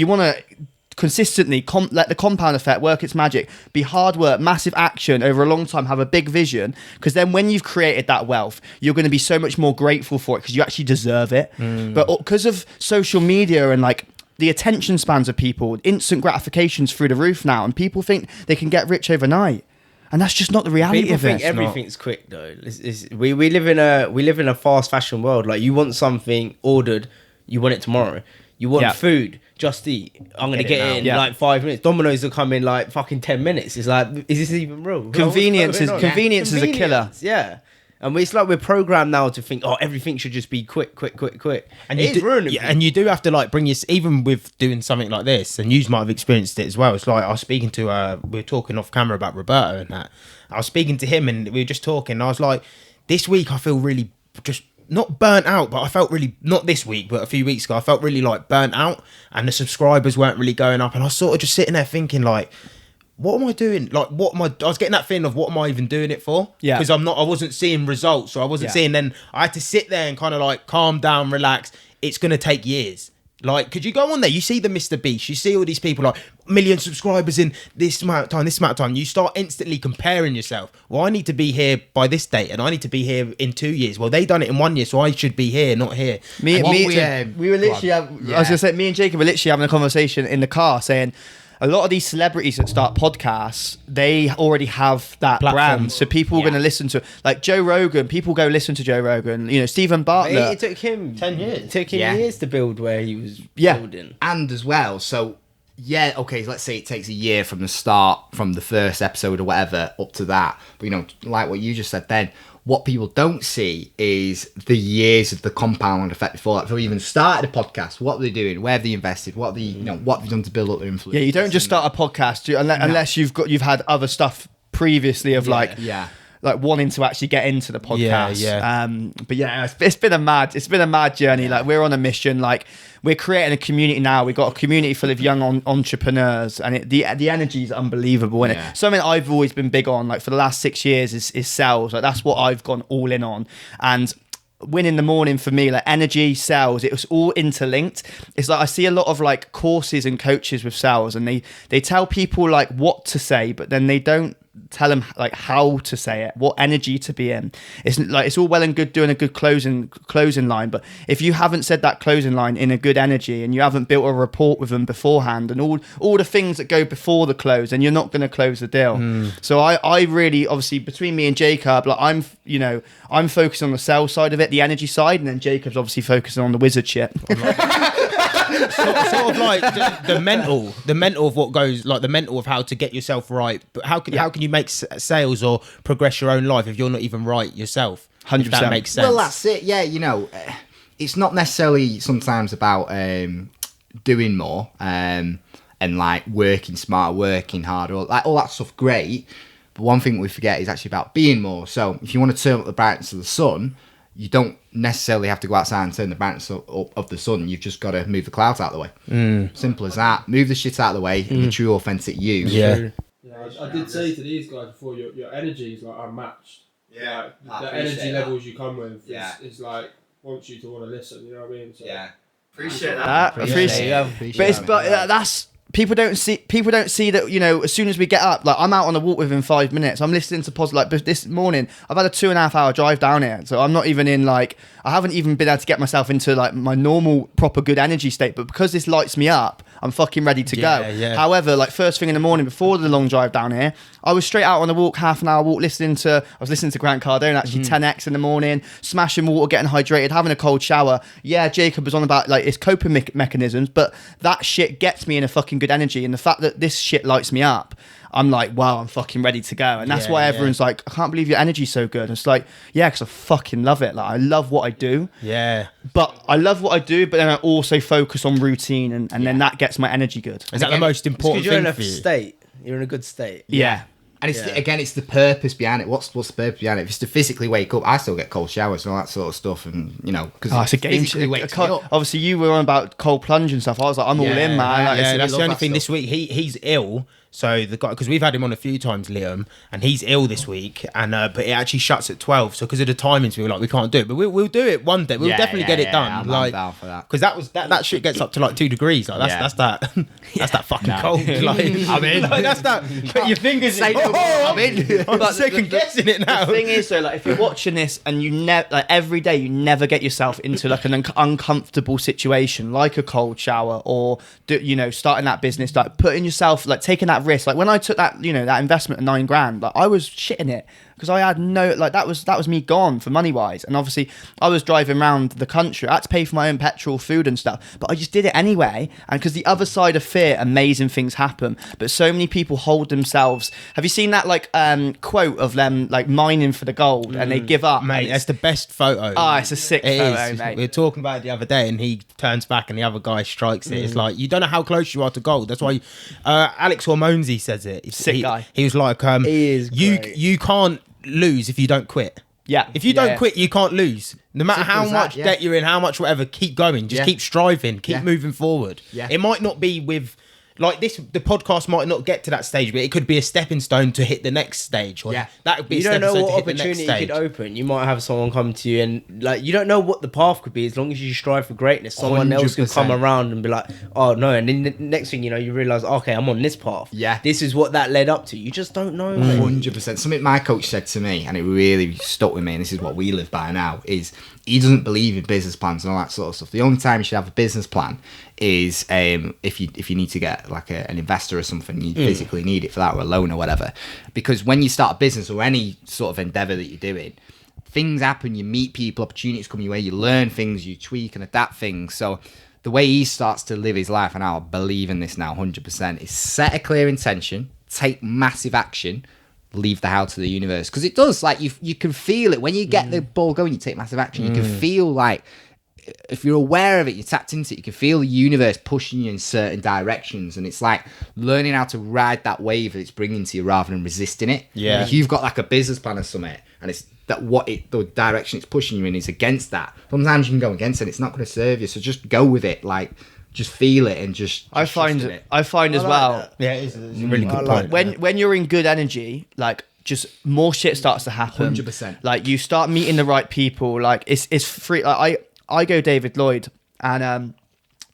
consistently let the compound effect work its magic. Be hard work, massive action over a long time. Have a big vision, because then when you've created that wealth, you're going to be so much more grateful for it because you actually deserve it. But because of social media and like the attention spans of people, instant gratifications through the roof now, and people think they can get rich overnight. And that's just not the reality People of think it. everything's quick though. We live in a fast fashion world. Like you want something ordered, you want it tomorrow. You want Yeah. food, just eat. I'm gonna get it in Yeah. like 5 minutes. Domino's will come in like fucking 10 minutes. It's like, is this even real? Convenience What's going on? is a killer. Yeah. And it's like we're programmed now to think, everything should just be quick. And It is ruining people. and you do have to like bring your, even with doing something like this, and you might have experienced it as well. It's like I was speaking to we were talking off camera about Roberto and that. I was speaking to him and we were just talking. And I was like, this week I feel really just not burnt out, but I felt really, not this week, but a few weeks ago, I felt really like burnt out, and the subscribers weren't really going up. And I was sort of just sitting there thinking like, what am I doing? Like, I was getting that feeling of what am I even doing it for? Yeah. Because I wasn't seeing results, or I wasn't seeing, then I had to sit there and kind of like calm down, relax. It's going to take years. Like, could you go on there? You see the Mr. Beast, you see all these people like million subscribers in this amount of time. You start instantly comparing yourself. Well, I need to be here by this date, and I need to be here in 2 years. Well, they done it in 1 year, so I should be here, not here. We were literally. I was gonna say, me and Jacob were literally having a conversation in the car, saying a lot of these celebrities that start podcasts, they already have that Platform. brand, so people are going to listen to, like Joe Rogan. People go listen to Joe Rogan. You know, Stephen Bartlett. It took him 10 years. It took him Yeah. years to build where he was Yeah. building. And as well, so yeah, okay, let's say it takes a year from the start, from the first episode or whatever, up to that. But you know, like what you just said then, what people don't see is the years of the compound effect before that. Before we even started a podcast, what are they doing? Where have they invested? What have they, what have they done to build up their influence? Yeah, you don't just start a podcast unless you've had other stuff previously of like wanting to actually get into the podcast. But yeah, it's been a mad journey. Like we're on a mission. Like we're creating a community now. We've got a community full of young entrepreneurs, and the energy is unbelievable. And something I've always been big on, like for the last 6 years, is sales. Like that's what I've gone all in on. And win in the morning for me, like energy, sales, it was all interlinked. It's like I see a lot of like courses and coaches with sales, and they tell people like what to say, but then they don't tell them like how to say it, what energy to be in. It's like it's all well and good doing a good closing line, but if you haven't said that closing line in a good energy, and you haven't built a rapport with them beforehand, and all the things that go before the close, then you're not going to close the deal. So I really, obviously between me and Jacob, like I'm focused on the sales side of it, the energy side, and then Jacob's obviously focusing on the wizard shit. sort of like the mental of what goes, like the mental of how to get yourself right. But how can you make sales or progress your own life if you're not even right yourself? 100%. If that makes sense. Well, that's it. Yeah, it's not necessarily sometimes about doing more and like working smarter, working harder, all that stuff. Great, but one thing we forget is actually about being more. So if you want to turn up the brightness of the sun, you don't necessarily have to go outside and turn the brightness of the sun. You've just got to move the clouds out of the way. Simple as that. Move the shit out of the way and be true, authentic you. Yeah. I did say to these guys before, your energy is like unmatched. Yeah, like, the energy levels you come with is like wants you to want to listen. You know what I mean? So, appreciate that. But that's. People don't see that, you know, as soon as we get up, like I'm out on a walk within 5 minutes. I'm listening to like this morning, I've had a 2.5 hour drive down here. So I'm not even in I haven't even been able to get myself into like my normal proper good energy state. But because this lights me up, I'm fucking ready to go. Yeah. However, like first thing in the morning before the long drive down here, I was straight out on a walk, half an hour walk, listening to Grant Cardone, actually 10x in the morning, smashing water, getting hydrated, having a cold shower. Yeah, Jacob was on about like his coping mechanisms, but that shit gets me in a fucking good energy. And the fact that this shit lights me up, I'm like, wow, I'm fucking ready to go. And that's why everyone's like, I can't believe your energy's so good. And it's like, yeah, because I fucking love it. Like, I love what I do. Yeah. But I love what I do, but then I also focus on routine, and then that gets my energy good. Is that the most important thing thing for you? You're in a good state. Yeah. And it's the purpose behind it. What's the purpose behind it? If it's to physically wake up, I still get cold showers and all that sort of stuff, and you know, because it's a game changer. Obviously, you were on about cold plunge and stuff. I was like, I'm all in, man. That's the only thing. This week he's ill. So the guy, because we've had him on a few times, Liam, and he's ill this week, and but it actually shuts at 12. So because of the timings, we were like, we can't do it, but we'll do it one day. We'll definitely get it done. I'm down for that. Because that shit gets up to like 2 degrees. Like that's that fucking cold. Like, I'm in. Like, that's that. Put your fingers in. I'm in. I'm second guessing it now. The thing is, though, like if you're watching this and you never, like every day, you never get yourself into like an uncomfortable situation, like a cold shower or starting that business, like putting yourself, like taking that risk. Like when I took that, that investment of $9,000, like I was shitting it because I had that was me gone for money wise. And obviously I was driving around the country. I had to pay for my own petrol, food and stuff, but I just did it anyway. And because the other side of fear, amazing things happen. But so many people hold themselves. Have you seen that like quote of them like mining for the gold and they give up? Mate, that's the best photo. Oh, it's a sick photo, mate. We were talking about it the other day and he turns back and the other guy strikes it. It's like, you don't know how close you are to gold. That's why Alex Hormonzi says it. Sick guy. He was like, you can't lose if you don't quit. Yeah. If you don't quit, you can't lose. No matter how much debt you're in, how much whatever, keep going. Just keep striving. Keep moving forward. Yeah. It might not be with... Like this, the podcast might not get to that stage, but it could be a stepping stone to hit the next stage. Or that would be. You don't know what opportunity could open. You might have someone come to you, and like you don't know what the path could be. As long as you strive for greatness, someone 100%. Else could come around and be like, "Oh no!" And then the next thing you know, you realize, "Okay, I'm on this path. Yeah, this is what that led up to." You just don't know. 100%. Something my coach said to me, and it really stuck with me, and this is what we live by now: is he doesn't believe in business plans and all that sort of stuff. The only time you should have a business plan is if you need to get like an investor or something, you physically need it for that, or a loan or whatever. Because when you start a business or any sort of endeavor that you're doing, things happen, you meet people, opportunities come your way, you learn things, you tweak and adapt things. So the way he starts to live his life, and I believe in this now 100%, is set a clear intention, take massive action, leave the house to the universe. Because it does, like you can feel it when you get the ball going, you take massive action, you can feel like, if you're aware of it, you're tapped into it, you can feel the universe pushing you in certain directions, and it's like learning how to ride that wave that it's bringing to you rather than resisting it. Yeah. If you've got like a business plan or something, and it's that the direction it's pushing you in is against that, sometimes you can go against it, it's not going to serve you, so just go with it, like just feel it and just I find as well. That. Yeah, it's a really good point. When you're in good energy, like just more shit starts to happen. 100%. Like you start meeting the right people. Like it's free. Like, I go David Lloyd, and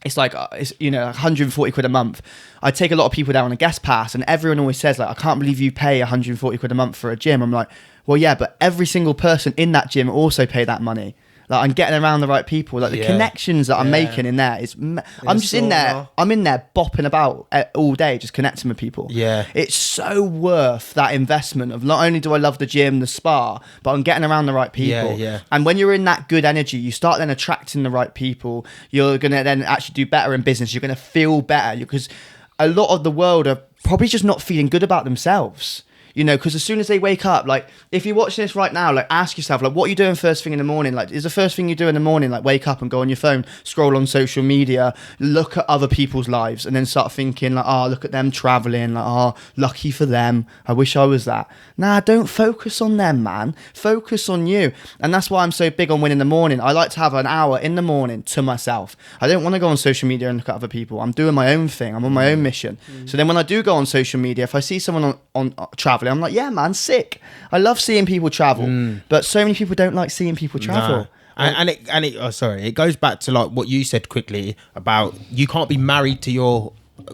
it's like it's 140 quid a month. I take a lot of people down on a guest pass, and everyone always says like, I can't believe you pay 140 quid a month for a gym. I'm like, well, yeah, but every single person in that gym also pay that money. Like I'm getting around the right people. Like the connections that I'm making in there is, I'm just in there. I'm in there bopping about all day, just connecting with people. Yeah, it's so worth that investment of not only do I love the gym, the spa, but I'm getting around the right people. Yeah. And when you're in that good energy, you start then attracting the right people. You're gonna then actually do better in business. You're gonna feel better because a lot of the world are probably just not feeling good about themselves. You know, because as soon as they wake up, like, if you're watching this right now, like, ask yourself, like, what are you doing first thing in the morning? Like, is the first thing you do in the morning, like, wake up and go on your phone, scroll on social media, look at other people's lives, and then start thinking, like, oh, look at them traveling, like, oh, lucky for them, I wish I was that. Nah, don't focus on them, man. Focus on you. And that's why I'm so big on winning the morning. I like to have an hour in the morning to myself. I don't want to go on social media and look at other people. I'm doing my own thing. I'm on my own mission. So then when I do go on social media, if I see someone on traveling, I'm like, yeah, man, sick. I love seeing people travel. But so many people don't like seeing people travel. No. It goes back to like what you said quickly about you can't be married to your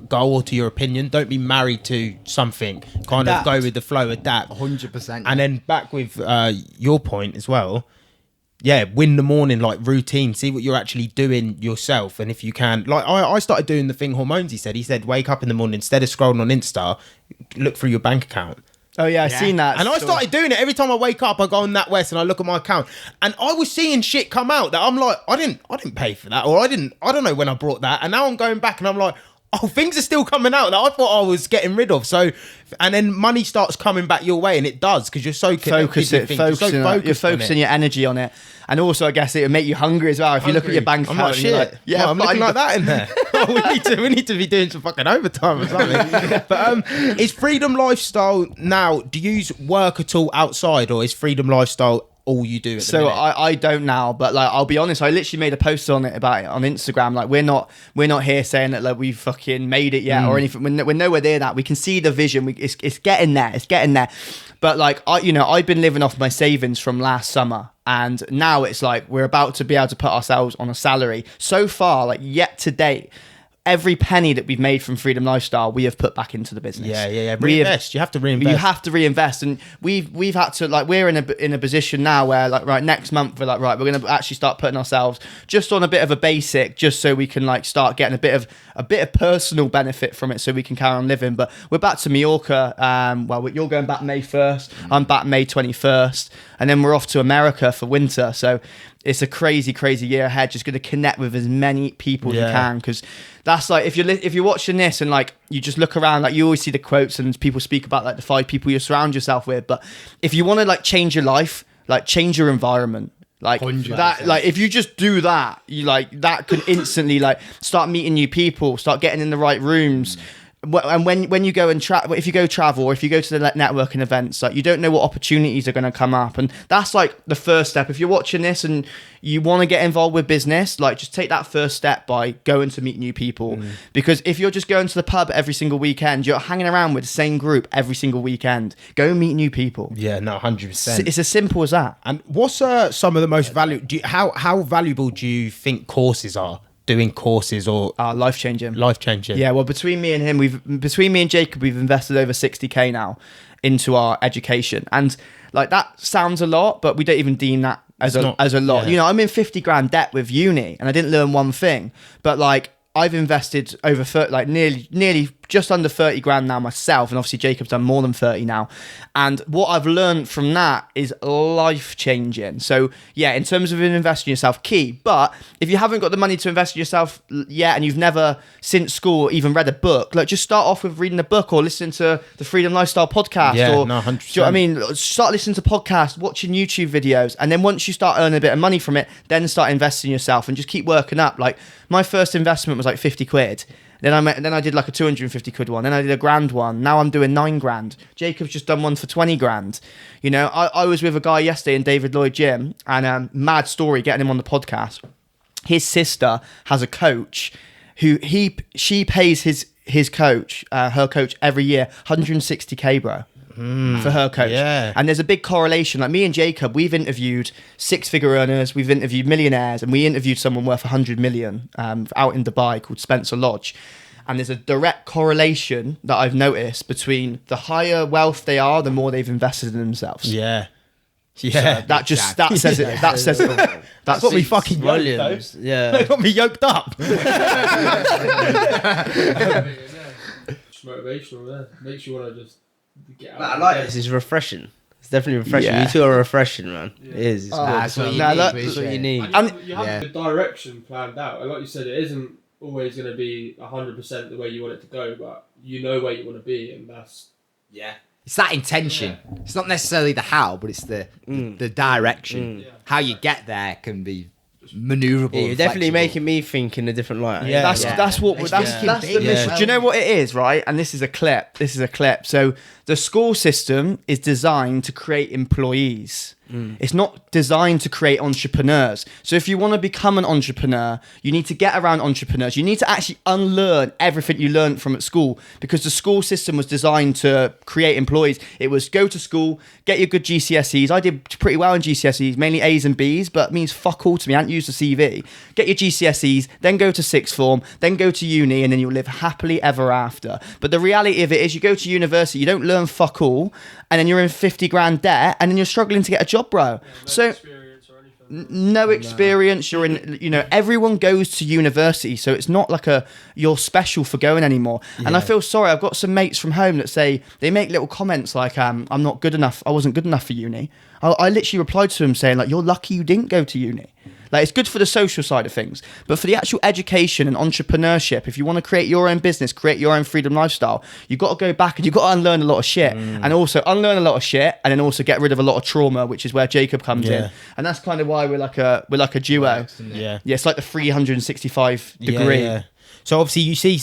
goal or to your opinion. Don't be married to something. Kind of go with the flow, adapt. 100%. And then back with your point as well. Yeah, win the morning, like routine. See what you're actually doing yourself, and if you can, like I started doing the thing Hormones. He said, wake up in the morning instead of scrolling on Insta, look through your bank account. Oh yeah, I've seen that. And I started doing it every time I wake up. I go on NatWest and I look at my account, and I was seeing shit come out that I'm like, I didn't pay for that, or I don't know when I brought that, and now I'm going back and I'm like, oh, things are still coming out that I thought I was getting rid of. So, and then money starts coming back your way, and it does because you're so connected. You're focusing your energy on it, and also I guess it would make you hungry as well. If you look at your bank account, I'm like, shit. Like, yeah, I'm looking like that in there. we need to be doing some fucking overtime or something. But is Freedom Lifestyle now? Do you work at all outside, or is Freedom Lifestyle all you do at the minute? I don't now, but like I'll be honest, I literally made a post on it about it on Instagram. Like we're not here saying that like we've fucking made it yet or anything. We're nowhere near that. We can see the vision. It's getting there. It's getting there. But like I've been living off my savings from last summer, and now it's like we're about to be able to put ourselves on a salary. So far, like yet to date, every penny that we've made from Freedom Lifestyle, we have put back into the business. Yeah. Reinvest. You have to reinvest. You have to reinvest, and we've had to, like, we're in a position now where, like, right, next month we're like, right, we're going to actually start putting ourselves just on a bit of a basic, just so we can like start getting a bit of personal benefit from it, so we can carry on living. But we're back to Mallorca. You're going back May 1st. I'm back May 21st, and then we're off to America for winter. So it's a crazy, crazy year ahead. Just going to connect with as many people as you can, because that's like, if you're watching this and like you just look around, like you always see the quotes and people speak about like the 5 people you surround yourself with. But if you want to like change your life, like change your environment. Like 100%. That, like if you just do that, you like that could instantly like start meeting new people, start getting in the right rooms. And when you go and if you go travel, or if you go to the networking events, like you don't know what opportunities are going to come up, and that's like the first step. If you're watching this and you want to get involved with business, like just take that first step by going to meet new people. Because if you're just going to the pub every single weekend, you're hanging around with the same group every single weekend. Go meet new people. Yeah, no, 100%. It's as simple as that. And what's some of the most valuable? How valuable do you think courses are? Doing courses or life changing. Yeah, well, between me and Jacob, we've invested over 60k now into our education, and like that sounds a lot, but we don't even deem that as a lot. Yeah. I'm in 50 grand debt with uni, and I didn't learn one thing, but like I've invested over nearly just under 30 grand now myself, and obviously Jacob's done more than 30 now. And what I've learned from that is life changing. So yeah, in terms of investing in yourself, key. But if you haven't got the money to invest in yourself yet, and you've never since school even read a book, like just start off with reading a book or listening to the Freedom Lifestyle podcast. Yeah, or, 100%. Do you know what I mean? Start listening to podcasts, watching YouTube videos, and then once you start earning a bit of money from it, then start investing in yourself and just keep working up. Like my first investment was like 50 quid. Then I did like a 250 quid one. Then I did a grand one. Now I'm doing 9 grand. Jacob's just done one for 20 grand. I was with a guy yesterday in David Lloyd Gym, and mad story getting him on the podcast. His sister has a coach who she pays his coach, her coach every year, 160k, bro. For her coach. Yeah. And there's a big correlation. Like me and Jacob, we've interviewed 6-figure earners, we've interviewed millionaires, and we interviewed someone worth 100 million out in Dubai called Spencer Lodge. And there's a direct correlation that I've noticed between the higher wealth they are, the more they've invested in themselves. Yeah. Yeah. So that says it. That says it. That's what we fucking volumes. Yeah. They got me yoked up. Motivational there. Makes you want to just get out. I like this. It's refreshing. It's definitely refreshing. You two are refreshing, man. Yeah. It is. It's good. That's what you need. That's what you need. And you have the direction planned out. And like you said, it isn't always going to be 100% the way you want it to go, but you know where you want to be, and that's it's that intention. It's not necessarily the how, but it's the direction. How you get there can be maneuverable. Yeah, you're definitely making me think in a different light. Yeah, that's the mission. Do you know what it is, right? And this is a clip. So the school system is designed to create employees. It's not designed to create entrepreneurs. So if you want to become an entrepreneur, you need to get around entrepreneurs. You need to actually unlearn everything you learned from at school, because the school system was designed to create employees. It was go to school, get your good GCSEs. I did pretty well in GCSEs, mainly A's and B's, but it means fuck all to me. I hadn't used the CV. Get your GCSEs, then go to sixth form, then go to uni, and then you'll live happily ever after. But the reality of it is you go to university, you don't learn fuck all, and then you're in 50 grand debt, and then you're struggling to get a job, bro. So experience or anything. no experience. You're in, everyone goes to university, so it's not like you're special for going anymore. And I feel sorry. I've got some mates from home that say, they make little comments like, I'm not good enough. I wasn't good enough for uni. I literally replied to them saying, like, you're lucky you didn't go to uni. Like, it's good for the social side of things, but for the actual education and entrepreneurship, if you want to create your own business, create your own freedom lifestyle, you've got to go back and you've got to unlearn a lot of shit, and also unlearn a lot of shit, and then also get rid of a lot of trauma, which is where Jacob comes in. And that's kind of why we're like a duo. Yeah, it's like the 365 degree. Yeah. So obviously you see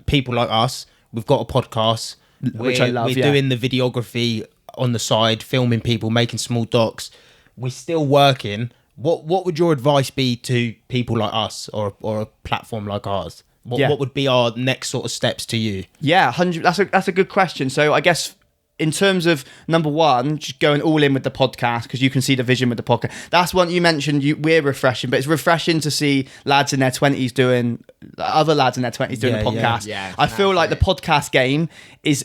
people like us. We've got a podcast, which I love. We're doing the videography on the side, filming people, making small docs. We're still working. What would your advice be to people like us, or a platform like ours? What would be our next sort of steps to you? Yeah, 100. That's a good question. So I guess in terms of number one, just going all in with the podcast, because you can see the vision with the podcast. That's one you mentioned. We're refreshing, but it's refreshing to see lads in their 20s doing other lads in their 20s doing a podcast. I feel like the podcast game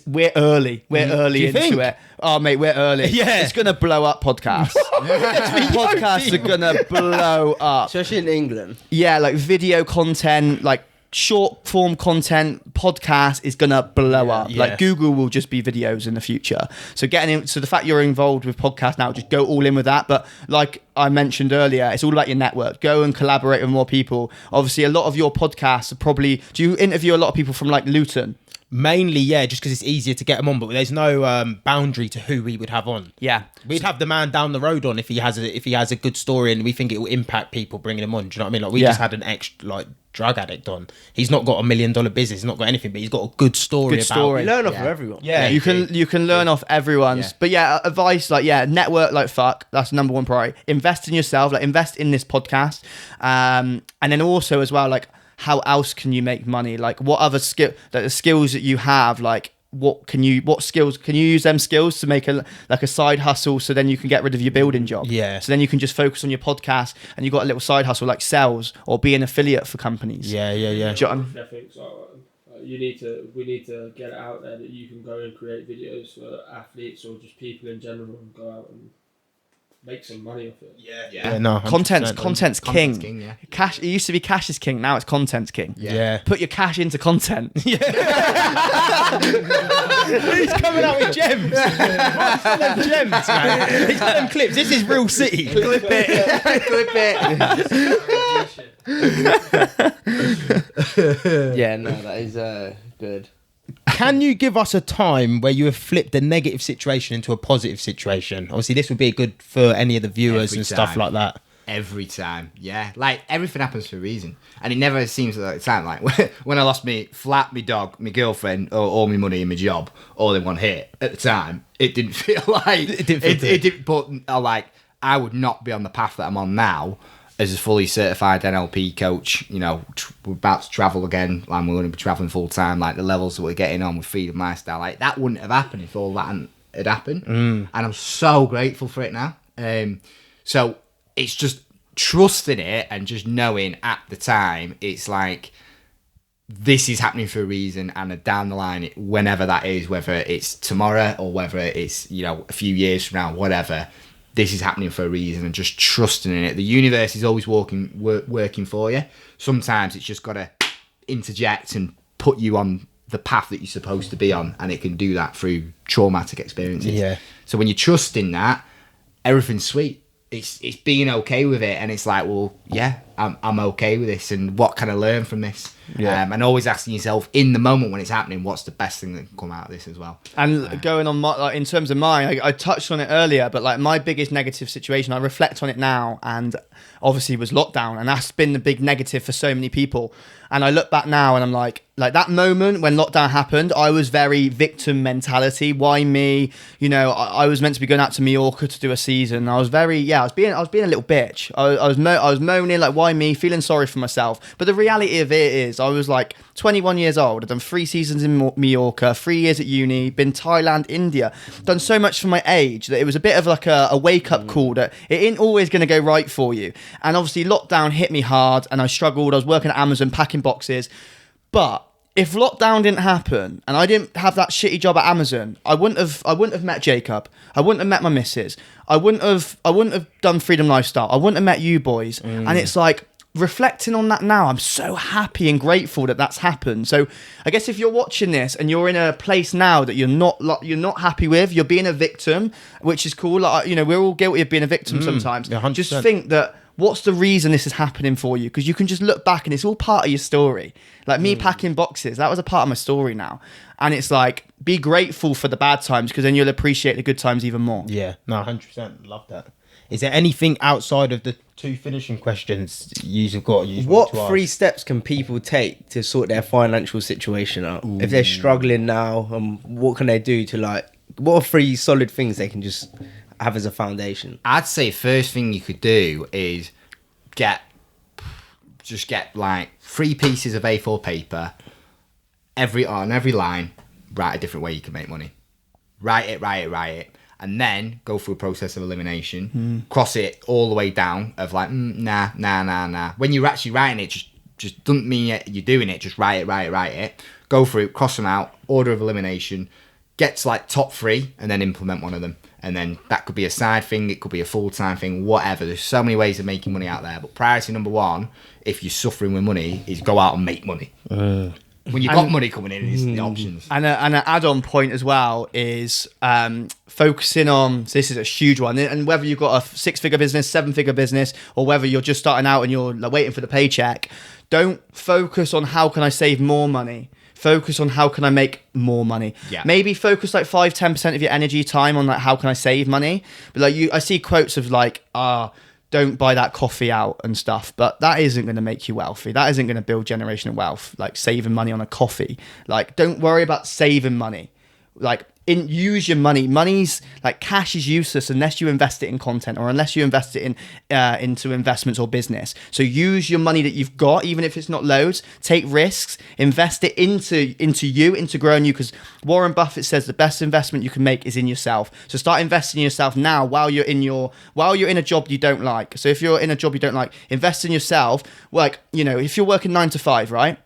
we're early. We're early into it. Oh, mate, we're early. Yeah. It's going to blow up podcasts. Podcasts are going to blow up. Especially in England. Yeah, like video content, like short form content, podcast is gonna blow up. Like Google will just be videos in the future. So the fact you're involved with podcast now, just go all in with that. But like I mentioned earlier, it's all about your network. Go and collaborate with more people. Obviously, a lot of your podcasts are probably. Do you interview a lot of people from like Luton? Mainly, yeah, just because it's easier to get them on, but there's no boundary to who we would have on. Yeah, we'd have the man down the road on if he has a good story and we think it will impact people, bringing him on. Do you know what I mean? Like we just had an drug addict on. He's not got $1 million business, he's not got anything, but he's got a good story. You learn off of everyone. Yeah, you can learn off everyone's. Yeah. But yeah, advice network like fuck. That's number one priority. Invest in yourself. Like invest in this podcast, and then also as well like. How else can you make money? Like what other the skills that you have, like what skills can you use them skills to make a side hustle, so then you can get rid of your building job. Yeah. So then you can just focus on your podcast and you've got a little side hustle like sales or be an affiliate for companies. Yeah. I think so. We need to get it out there that you can go and create videos for athletes or just people in general and go out and make some money off it. Yeah. No, content's king. Yeah. Cash. It used to be cash is king. Now it's content's king. Yeah. Put your cash into content. Yeah. He's coming out with gems. Gems, man. He's got them clips. This is real city. Clip it. Yeah. No, that is good. Can you give us a time where you have flipped a negative situation into a positive situation? Obviously, this would be good for any of the viewers and stuff like that. Every time, yeah. Like, everything happens for a reason. And it never seems like it sounds like when I lost me dog, my girlfriend, or all my money and my job, all in one hit at the time, it didn't feel like... It didn't put... I would not be on the path that I'm on now as a fully certified NLP coach. You know, we're about to travel again, and we're going to be traveling full time. Like the levels that we're getting on with freedom lifestyle, like that wouldn't have happened if all that had happened. And I'm so grateful for it now. So it's just trusting it and just knowing at the time it's like this is happening for a reason, and down the line, whenever that is, whether it's tomorrow or whether it's a few years from now, whatever. This is happening for a reason, and just trusting in it. The universe is always working for you. Sometimes it's just got to interject and put you on the path that you're supposed to be on, and it can do that through traumatic experiences. Yeah. So when you trust in that, everything's sweet. it's being okay with it, and it's like, well, yeah, I'm okay with this, and what can I learn from this? And always asking yourself in the moment when it's happening, what's the best thing that can come out of this as well. And going on like, in terms of mine, I touched on it earlier, but like my biggest negative situation, I reflect on it now, and obviously was lockdown, and that's been the big negative for so many people. And I look back now and I'm like that moment when lockdown happened, I was very victim mentality. Why me? You know, I was meant to be going out to Mallorca to do a season. I was being a little bitch. I was moaning like, why me? Feeling sorry for myself. But the reality of it is, I was like 21 years old. I'd done 3 seasons in Mallorca, 3 years at uni, been Thailand, India, done so much for my age that it was a bit of like a wake up call that it ain't always going to go right for you. And obviously lockdown hit me hard, and I struggled. I was working at Amazon packing boxes. But if lockdown didn't happen and I didn't have that shitty job at Amazon, I wouldn't have met Jacob. I wouldn't have met my missus. I wouldn't have done Freedom Lifestyle. I wouldn't have met you boys. And it's like, reflecting on that now, I'm so happy and grateful that that's happened. So I guess if you're watching this and you're in a place now that you're not happy with, you're being a victim, which is cool. Like, you know, we're all guilty of being a victim sometimes. Yeah, 100%. Just think that, what's the reason this is happening for you? Because you can just look back and it's all part of your story. Like me packing boxes, that was a part of my story now. And it's like, be grateful for the bad times, because then you'll appreciate the good times even more. Yeah, no, 100%. Love that. Is there anything outside of the 2 finishing questions you've got? What 3 steps can people take to sort their financial situation out? If they're struggling now, what can they do to like, what are 3 solid things they can just have as a foundation? I'd say first thing you could do is get like 3 pieces of A4 paper, on every line, write a different way you can make money. Write it. And then go through a process of elimination, cross it all the way down of like, nah. When you're actually writing it, just doesn't mean you're doing it, just write it. Go through, cross them out, order of elimination, get to like top 3, and then implement one of them. And then that could be a side thing, it could be a full-time thing, whatever. There's so many ways of making money out there. But priority number 1, if you're suffering with money, is go out and make money. When you've got money coming in, it's the options. And an add-on point as well is focusing on, so this is a huge one, and whether you've got a 6-figure business, 7-figure business, or whether you're just starting out and you're like waiting for the paycheck, don't focus on how can I save more money. Focus on how can I make more money. Yeah. Maybe focus like 5-10% of your energy time on like how can I save money. But like I see quotes of like, don't buy that coffee out and stuff, but that isn't going to make you wealthy. That isn't going to build generational wealth, like saving money on a coffee. Like, don't worry about saving money. Like, use your money. Money's like, cash is useless unless you invest it in content, or unless you invest it in into investments or business. So use your money that you've got, even if it's not loads. Take risks, invest it into growing you, because Warren Buffett says the best investment you can make is in yourself. So start investing in yourself now while you're in a job you don't like. So if you're in a job you don't like, invest in yourself. Like, you know, if you're working 9 to 5, right?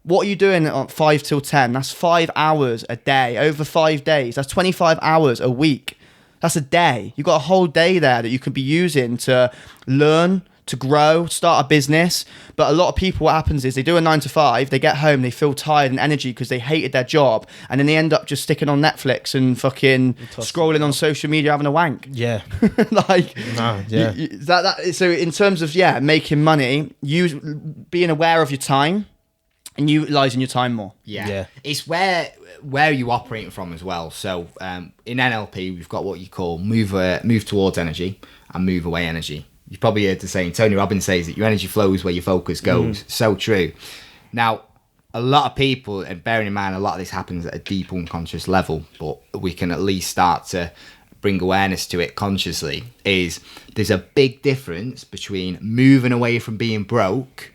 What are you doing at 5 till 10? That's 5 hours a day, over 5 days. That's 25 hours a week. That's a day. You've got a whole day there that you could be using to learn, to grow, start a business. But a lot of people, what happens is they do a 9 to 5, they get home, they feel tired and energy because they hated their job, and then they end up just sticking on Netflix and fucking scrolling on social media having a wank. Yeah. Like, no, yeah. So in terms of, making money, being aware of your time, and utilising your time more. Yeah. It's where you operating from as well. So in NLP, we've got what you call move towards energy and move away energy. You've probably heard the saying, Tony Robbins says that your energy flows where your focus goes. So true. Now, a lot of people, and bearing in mind a lot of this happens at a deep unconscious level, but we can at least start to bring awareness to it consciously, is there's a big difference between moving away from being broke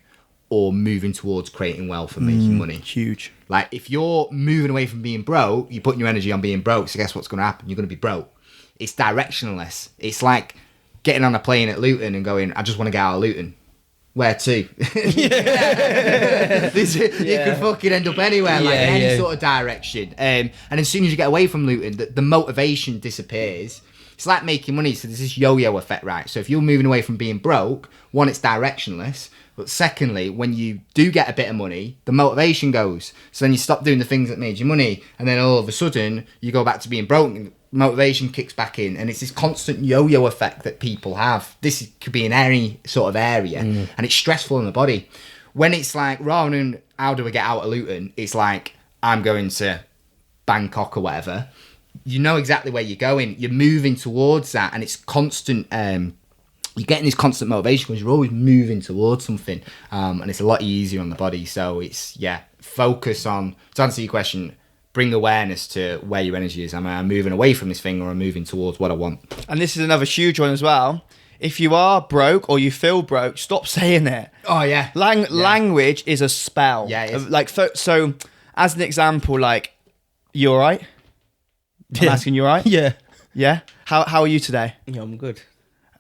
or moving towards creating wealth and making money. Huge. Like, if you're moving away from being broke, you're putting your energy on being broke, so guess what's going to happen? You're going to be broke. It's directionless. It's like getting on a plane at Luton and going, I just want to get out of Luton. Where to? You could fucking end up anywhere, like in any sort of direction. And as soon as you get away from Luton, the motivation disappears. It's like making money, so there's this yo-yo effect, right? So if you're moving away from being broke, one, it's directionless. But secondly, when you do get a bit of money, the motivation goes. So then you stop doing the things that made you money, and then all of a sudden you go back to being broke. And motivation kicks back in, and it's this constant yo-yo effect that people have. This could be in any sort of area, and it's stressful in the body. When it's like, rather than how do I get out of Luton, it's like, I'm going to Bangkok or whatever. You know exactly where you're going. You're moving towards that, and it's constant. You're getting this constant motivation because you're always moving towards something, and it's a lot easier on the body. So it's, focus on, to answer your question, bring awareness to where your energy is. Am I moving away from this thing, or am I moving towards what I want? And this is another huge one as well. If you are broke or you feel broke, stop saying it. Oh, yeah. Language is a spell. Yeah, it is. Like, so, as an example, like, you all right? I'm asking, you all right? Yeah. Yeah? How are you today? Yeah, I'm good.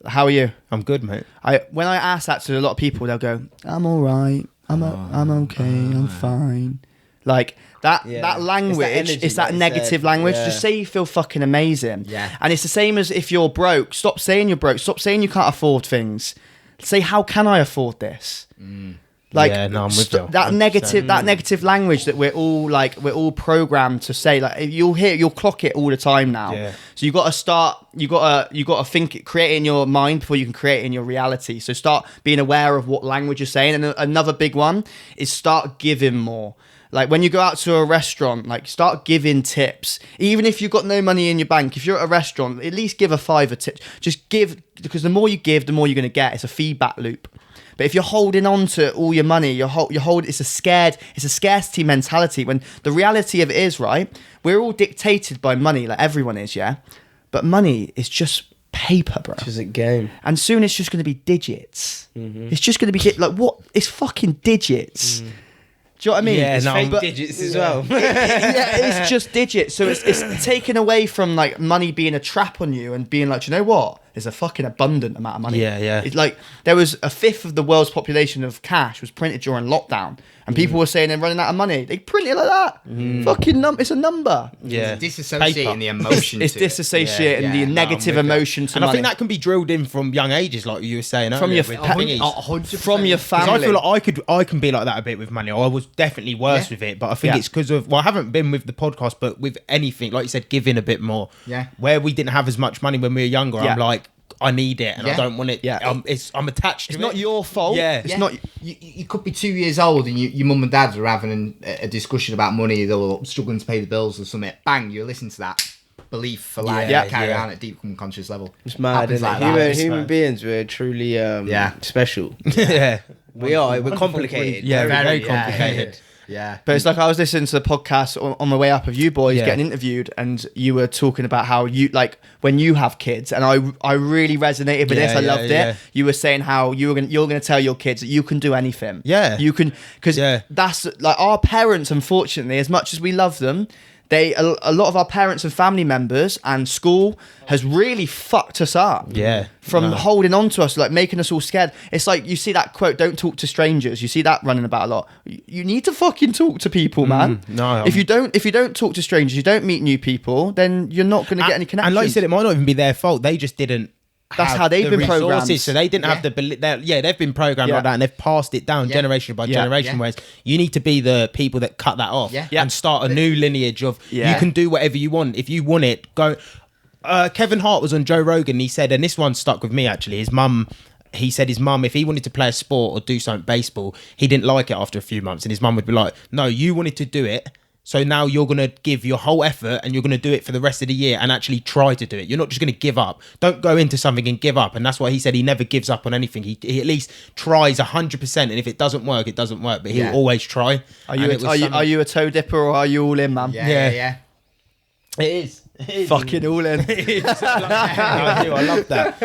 How are you? I'm good, mate. When I ask that to a lot of people, they'll go, I'm all right. I'm okay. I'm fine. Like, that language, it's that negative language. Just say you feel fucking amazing. Yeah. And it's the same as if you're broke. Stop saying you're broke. Stop saying you can't afford things. Say, how can I afford this? Like, I'm with you. that negative language that we're all programmed to say. Like, you'll clock it all the time now. Yeah. So you got to think, create it in your mind before you can create it in your reality. So start being aware of what language you're saying. And another big one is start giving more. Like, when you go out to a restaurant, like, start giving tips. Even if you've got no money in your bank, if you're at a restaurant, at least give a £5 tip. Just give, because the more you give, the more you're going to get. It's a feedback loop. But if you're holding on to all your money, it's a scarcity mentality, when the reality of it is, right, we're all dictated by money, like everyone is, yeah? But money is just paper, bro. It's just a game. And soon it's just going to be digits. It's just going to be, like, what? It's fucking digits. Do you know what I mean? Yeah, digits as well. It's just digits. So it's taken away from, like, money being a trap on you and being like, do you know what? There's a fucking abundant amount of money. Yeah. It's like, there was a fifth of the world's population of cash was printed during lockdown. And people were saying they're running out of money. They print it like that. Fucking it's a number. Yeah. It's disassociating the emotion. It's disassociating the negative emotion to and money. I think that can be drilled in from young ages, like you were saying From earlier, your with your family. I feel like I can be like that a bit with money. I was definitely worse with it, but I think it's because of, I haven't been with the podcast, but with anything, like you said, giving a bit more. Yeah. Where we didn't have as much money when we were younger, I'm like, I need it and I don't want it. Yeah. I'm attached to it. It's not your fault. Yeah. It's not. You could be 2 years old and your mum and dad are having a discussion about money, they're struggling to pay the bills or something. Bang, you listen to that belief for life. Carry on at deep unconscious level. It's mad, isn't it? Human beings, we're truly special. Yeah. We are. We're complicated. Yeah, very complicated. Yeah. But it's like, I was listening to the podcast on the way up of you boys getting interviewed, and you were talking about how you, like, when you have kids, and I really resonated with this. I loved it. You were saying how you're gonna tell your kids that you can do anything. Yeah. You can, because that's like, our parents, unfortunately, as much as we love them, a lot of our parents and family members and school has really fucked us up. Yeah. From holding on to us, like making us all scared. It's like, you see that quote, don't talk to strangers. You see that running about a lot. You need to fucking talk to people, man. If you don't talk to strangers, you don't meet new people, then you're not going to get any connections. And like you said, it might not even be their fault. They just didn't. That's how they've been programmed. So they didn't have the they've been programmed like that, and they've passed it down generation by generation. Whereas you need to be the people that cut that off and start a new lineage of you can do whatever you want. If you want it, go. Kevin Hart was on Joe Rogan. He said, and this one stuck with me actually. He said his mum, if he wanted to play a sport or do something baseball, he didn't like it after a few months, and his mum would be like, "No, you wanted to do it. So now you're going to give your whole effort and you're going to do it for the rest of the year and actually try to do it. You're not just going to give up. Don't go into something and give up." And that's why he said he never gives up on anything. He at least tries 100%. And if it doesn't work, it doesn't work. But he'll always try. Are you a toe dipper or are you all in, man? Yeah. It is. Fucking all in. I do. I love that.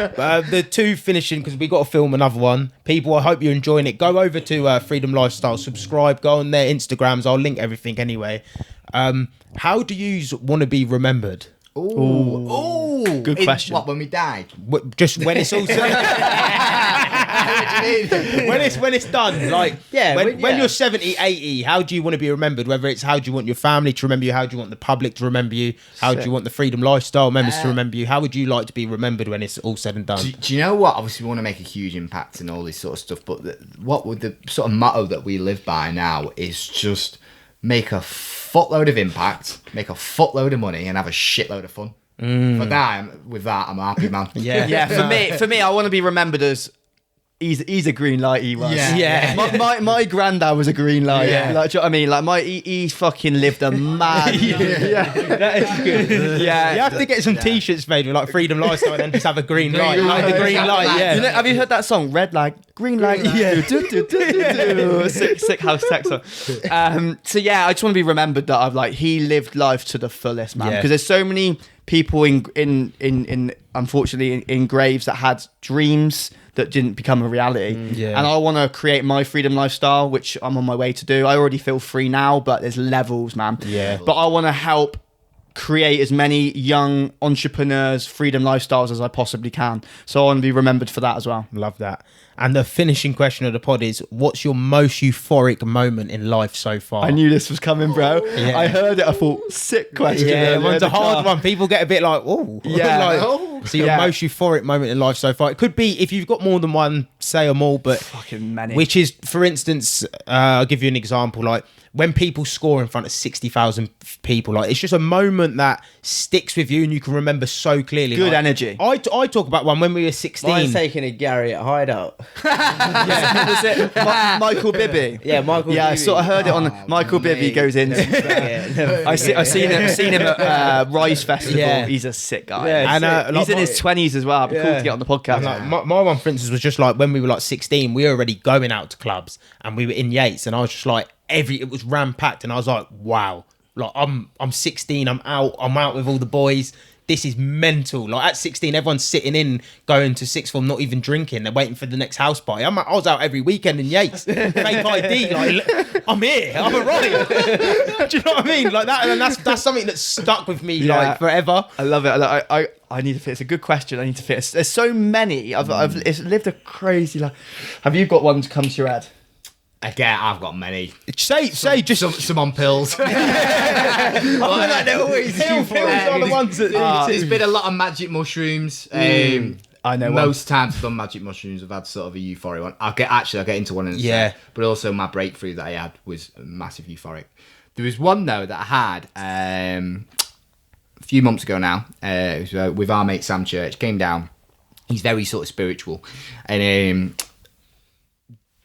The two finishing, because we got to film another one. People, I hope you're enjoying it. Go over to Freedom Lifestyle, subscribe, go on their Instagrams. I'll link everything anyway. How do you want to be remembered? Ooh. Good question. What, when we die? Just when it's all when it's done, like when you're 70, 80, how do you want to be remembered? Whether it's how do you want your family to remember you, how do you want the public to remember you, how do you want the Freedom Lifestyle members to remember you, how would you like to be remembered when it's all said and done? Do you know what? Obviously we want to make a huge impact and all this sort of stuff, but what would the sort of motto that we live by now is just make a footload of impact, make a footload of money, and have a shitload of fun. But with that, I'm a happy man. Yeah. For me, I want to be remembered as. He's a green light. He was. Yeah. My granddad was a green light. Yeah. Like, do you know what I mean? Like he fucking lived a mad. That is good. Yeah. You have to get some T-shirts made with like freedom lifestyle and then just have a green light, like the green light. Yeah. You know, have you heard that song? Red light, green light. Yeah. Sick house tech song. So yeah, I just want to be remembered that I've like he lived life to the fullest, man. Because there's so many people in unfortunately in graves that had dreams that didn't become a reality. And I want to create my freedom lifestyle, which I'm on my way to do. I already feel free now, but there's levels, man. But I want to help create as many young entrepreneurs, freedom lifestyles as I possibly can. So I want to be remembered for that as well. Love that. And the finishing question of the pod is, what's your most euphoric moment in life so far? I knew this was coming, bro. I heard it. I thought, sick question. Yeah, one's a hard one. People get a bit like, oh. Yeah. So your most euphoric moment in life so far. It could be, if you've got more than one, say them all, but fucking many. Which is, for instance, I'll give you an example, like when people score in front of 60,000 people, like it's just a moment that sticks with you and you can remember so clearly. Good like, energy. I talk about one when we were 16. Mine's taking a Gary at Hideout. Was it Michael Bibby? Yeah, Michael Yeah, I Bibby. sort of heard it on Michael Bibby goes in. I seen him at Rise Festival. Yeah. He's a sick guy. Yeah, and he's in his 20s as well. It'd be cool to get on the podcast. And, like, my one, for instance, was just like when we were like 16, we were already going out to clubs and we were in Yates, and I was just like it was ram packed, and I was like, wow, like I'm 16, I'm out with all the boys. This is mental. Like at 16, everyone's sitting in, going to sixth form, not even drinking. They're waiting for the next house party. I was out every weekend in Yates, fake ID. Like I'm here, I'm arrived. Do you know what I mean? Like that, and that's something that stuck with me like forever. I love it. I need to fit. It's a good question. I need to fit. There's so many. I've lived a crazy life. Have you got one to come to your head? Again, I've got many. Say just some on pills. Pills are the ones that It's been a lot of magic mushrooms. I know. Most times I've done magic mushrooms, I've had sort of a euphoric one. I'll get into one in a sec. But also my breakthrough that I had was a massive euphoric. There was one though that I had a few months ago now. It was with our mate Sam Church. Came down. He's very sort of spiritual, and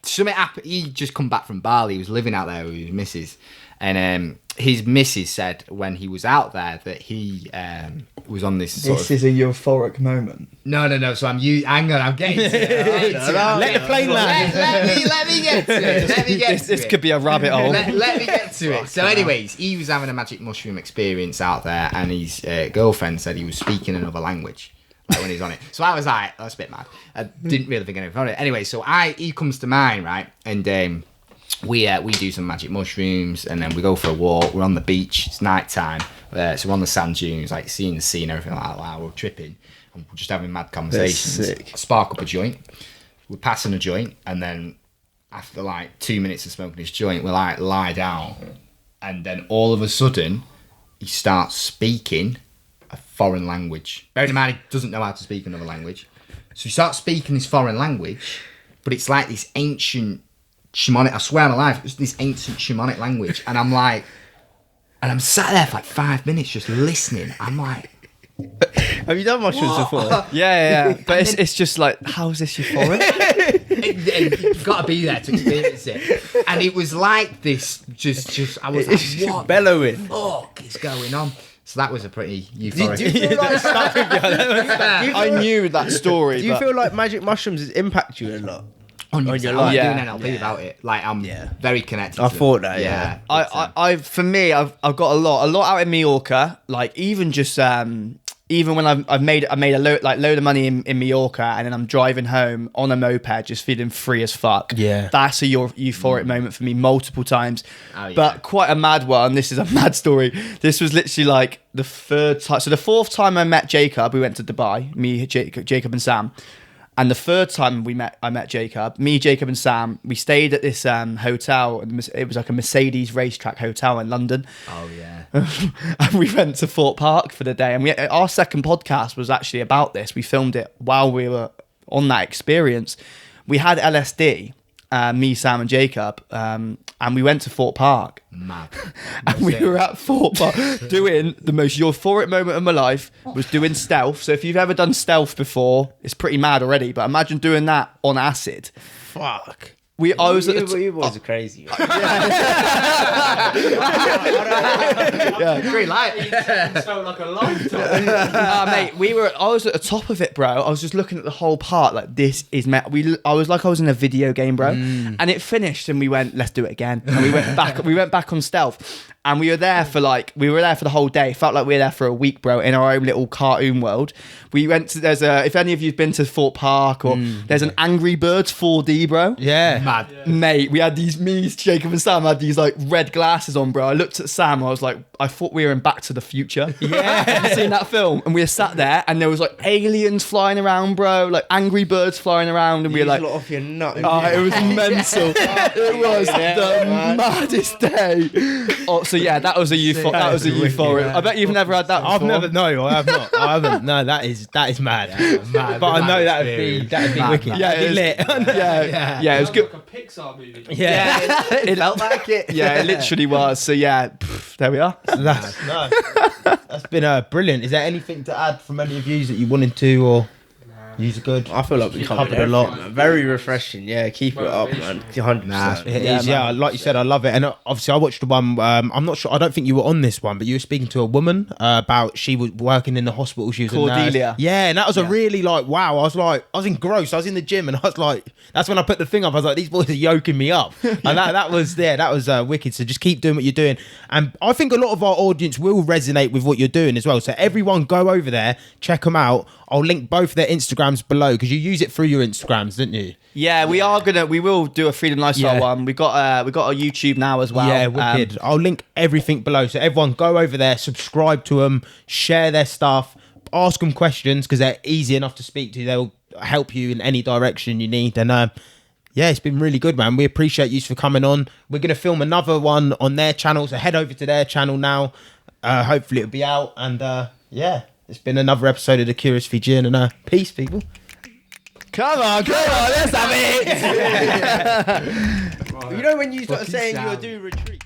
something happened. He just come back from Bali. He was living out there with his missus, and his missus said when he was out there that he was on this sort This is a euphoric moment. No. So hang on, I'm getting to it. let the plane land. Let me get to it. This could be a rabbit hole. Let me get to it. So anyways, he was having a magic mushroom experience out there, and his girlfriend said he was speaking another language. Like when he's on it. So I was like, that's a bit mad. I didn't really think anything of it. Anyway, so he comes to mine, right? And we do some magic mushrooms, and then we go for a walk. We're on the beach. It's night time. So we're on the sand dunes, like seeing the sea and everything like that. Wow, we're tripping. And we're just having mad conversations. That's sick. Spark up a joint. We're passing a joint, and then after like 2 minutes of smoking this joint, we like lie down. And then all of a sudden, he starts speaking a foreign language. Bearing in mind, he doesn't know how to speak another language. So he starts speaking this foreign language, but it's like this ancient shamanic, I swear on my life, it's this ancient shamanic language. And I'm like, and I'm sat there for like 5 minutes just listening. I'm like, have you done mushrooms before? Yeah. But it's just like, how is this euphoric? You've got to be there to experience it. And it was like this, just I was like, what bellowing. the fuck is going on? So that was a pretty euphoric. Do you feel like I knew that story. Do you feel like magic mushrooms has impacted you a lot? On your life? life? Yeah. I'm doing NLP about it. Like I'm very connected. I to thought it. that. Yeah. For me, I've got a lot out in Mallorca. Like even just even when I've made a load of money in Mallorca, and then I'm driving home on a moped, just feeling free as fuck. Yeah. That's a euphoric moment for me multiple times. Oh, yeah. But quite a mad one. This is a mad story. This was literally like the third time. So the fourth time I met Jacob, we went to Dubai. Me, Jacob and Sam. And the third time I met Jacob, and Sam, we stayed at this hotel. It was like a Mercedes racetrack hotel in London. Oh yeah. And we went to Thorpe Park for the day. And our second podcast was actually about this. We filmed it while we were on that experience. We had LSD, me, Sam, and Jacob, and we went to Thorpe Park. Mad. And we were at Thorpe Park doing the most euphoric moment of my life, was doing stealth. So if you've ever done stealth before, it's pretty mad already, but imagine doing that on acid. Fuck. You boys are crazy. Green light. It felt like a lifetime. Mate, I was at the top of it, bro. I was just looking at the whole part, like, this is I was like I was in a video game, bro. And it finished, and we went, let's do it again. And we went back on stealth. And we were there for the whole day. Felt like we were there for a week, bro, in our own little cartoon world. We went to, if any of you've been to Thorpe Park, or there's an Angry Birds 4D, bro. Yeah. Mad. Yeah. Mate, we had me, Jacob and Sam had these like red glasses on, bro. I looked at Sam, I was like, I thought we were in Back to the Future. Yeah. Have you seen that film? And we were sat there, and there was like aliens flying around, bro, like Angry Birds flying around, and we were like, off your nut. oh, it was mental. It was the maddest day. Oh, so yeah, that was a euphoric. I bet you've never had that before. I have not. I haven't. No, that is mad. Mad. But I know that'd be wicked. Yeah, That'd be lit. Yeah, it was good. Like a Pixar movie. Yeah. It felt like it. Yeah, it literally was. So yeah, there we are. That's been brilliant. Is there anything to add from any of you that you wanted to, or use good? I feel like we covered a lot, man. Very refreshing. Yeah, keep it up, man. 100%. It is, yeah. Like you said, I love it. And obviously, I watched the one. I'm not sure. I don't think you were on this one, but you were speaking to a woman about she was working in the hospital. She was Cordelia. a nurse. Yeah, and that was a really like wow. I was engrossed. I was in the gym, and I was like, that's when I put the thing up. I was like, these boys are yoking me up, and that was wicked. So just keep doing what you're doing, and I think a lot of our audience will resonate with what you're doing as well. So everyone, go over there, check them out. I'll link both their Instagrams below because you use it through your Instagrams, didn't you? Yeah, we will do a Freedom Lifestyle one. We got a YouTube now as well. Yeah, wicked. I'll link everything below. So everyone go over there, subscribe to them, share their stuff, ask them questions because they're easy enough to speak to. They'll help you in any direction you need. And yeah, it's been really good, man. We appreciate you for coming on. We're going to film another one on their channel. So head over to their channel now. Hopefully it'll be out. And yeah, it's been another episode of The Curious Fijian. And peace, people. Come on, let's have it. You know when you start saying you'll do retreat.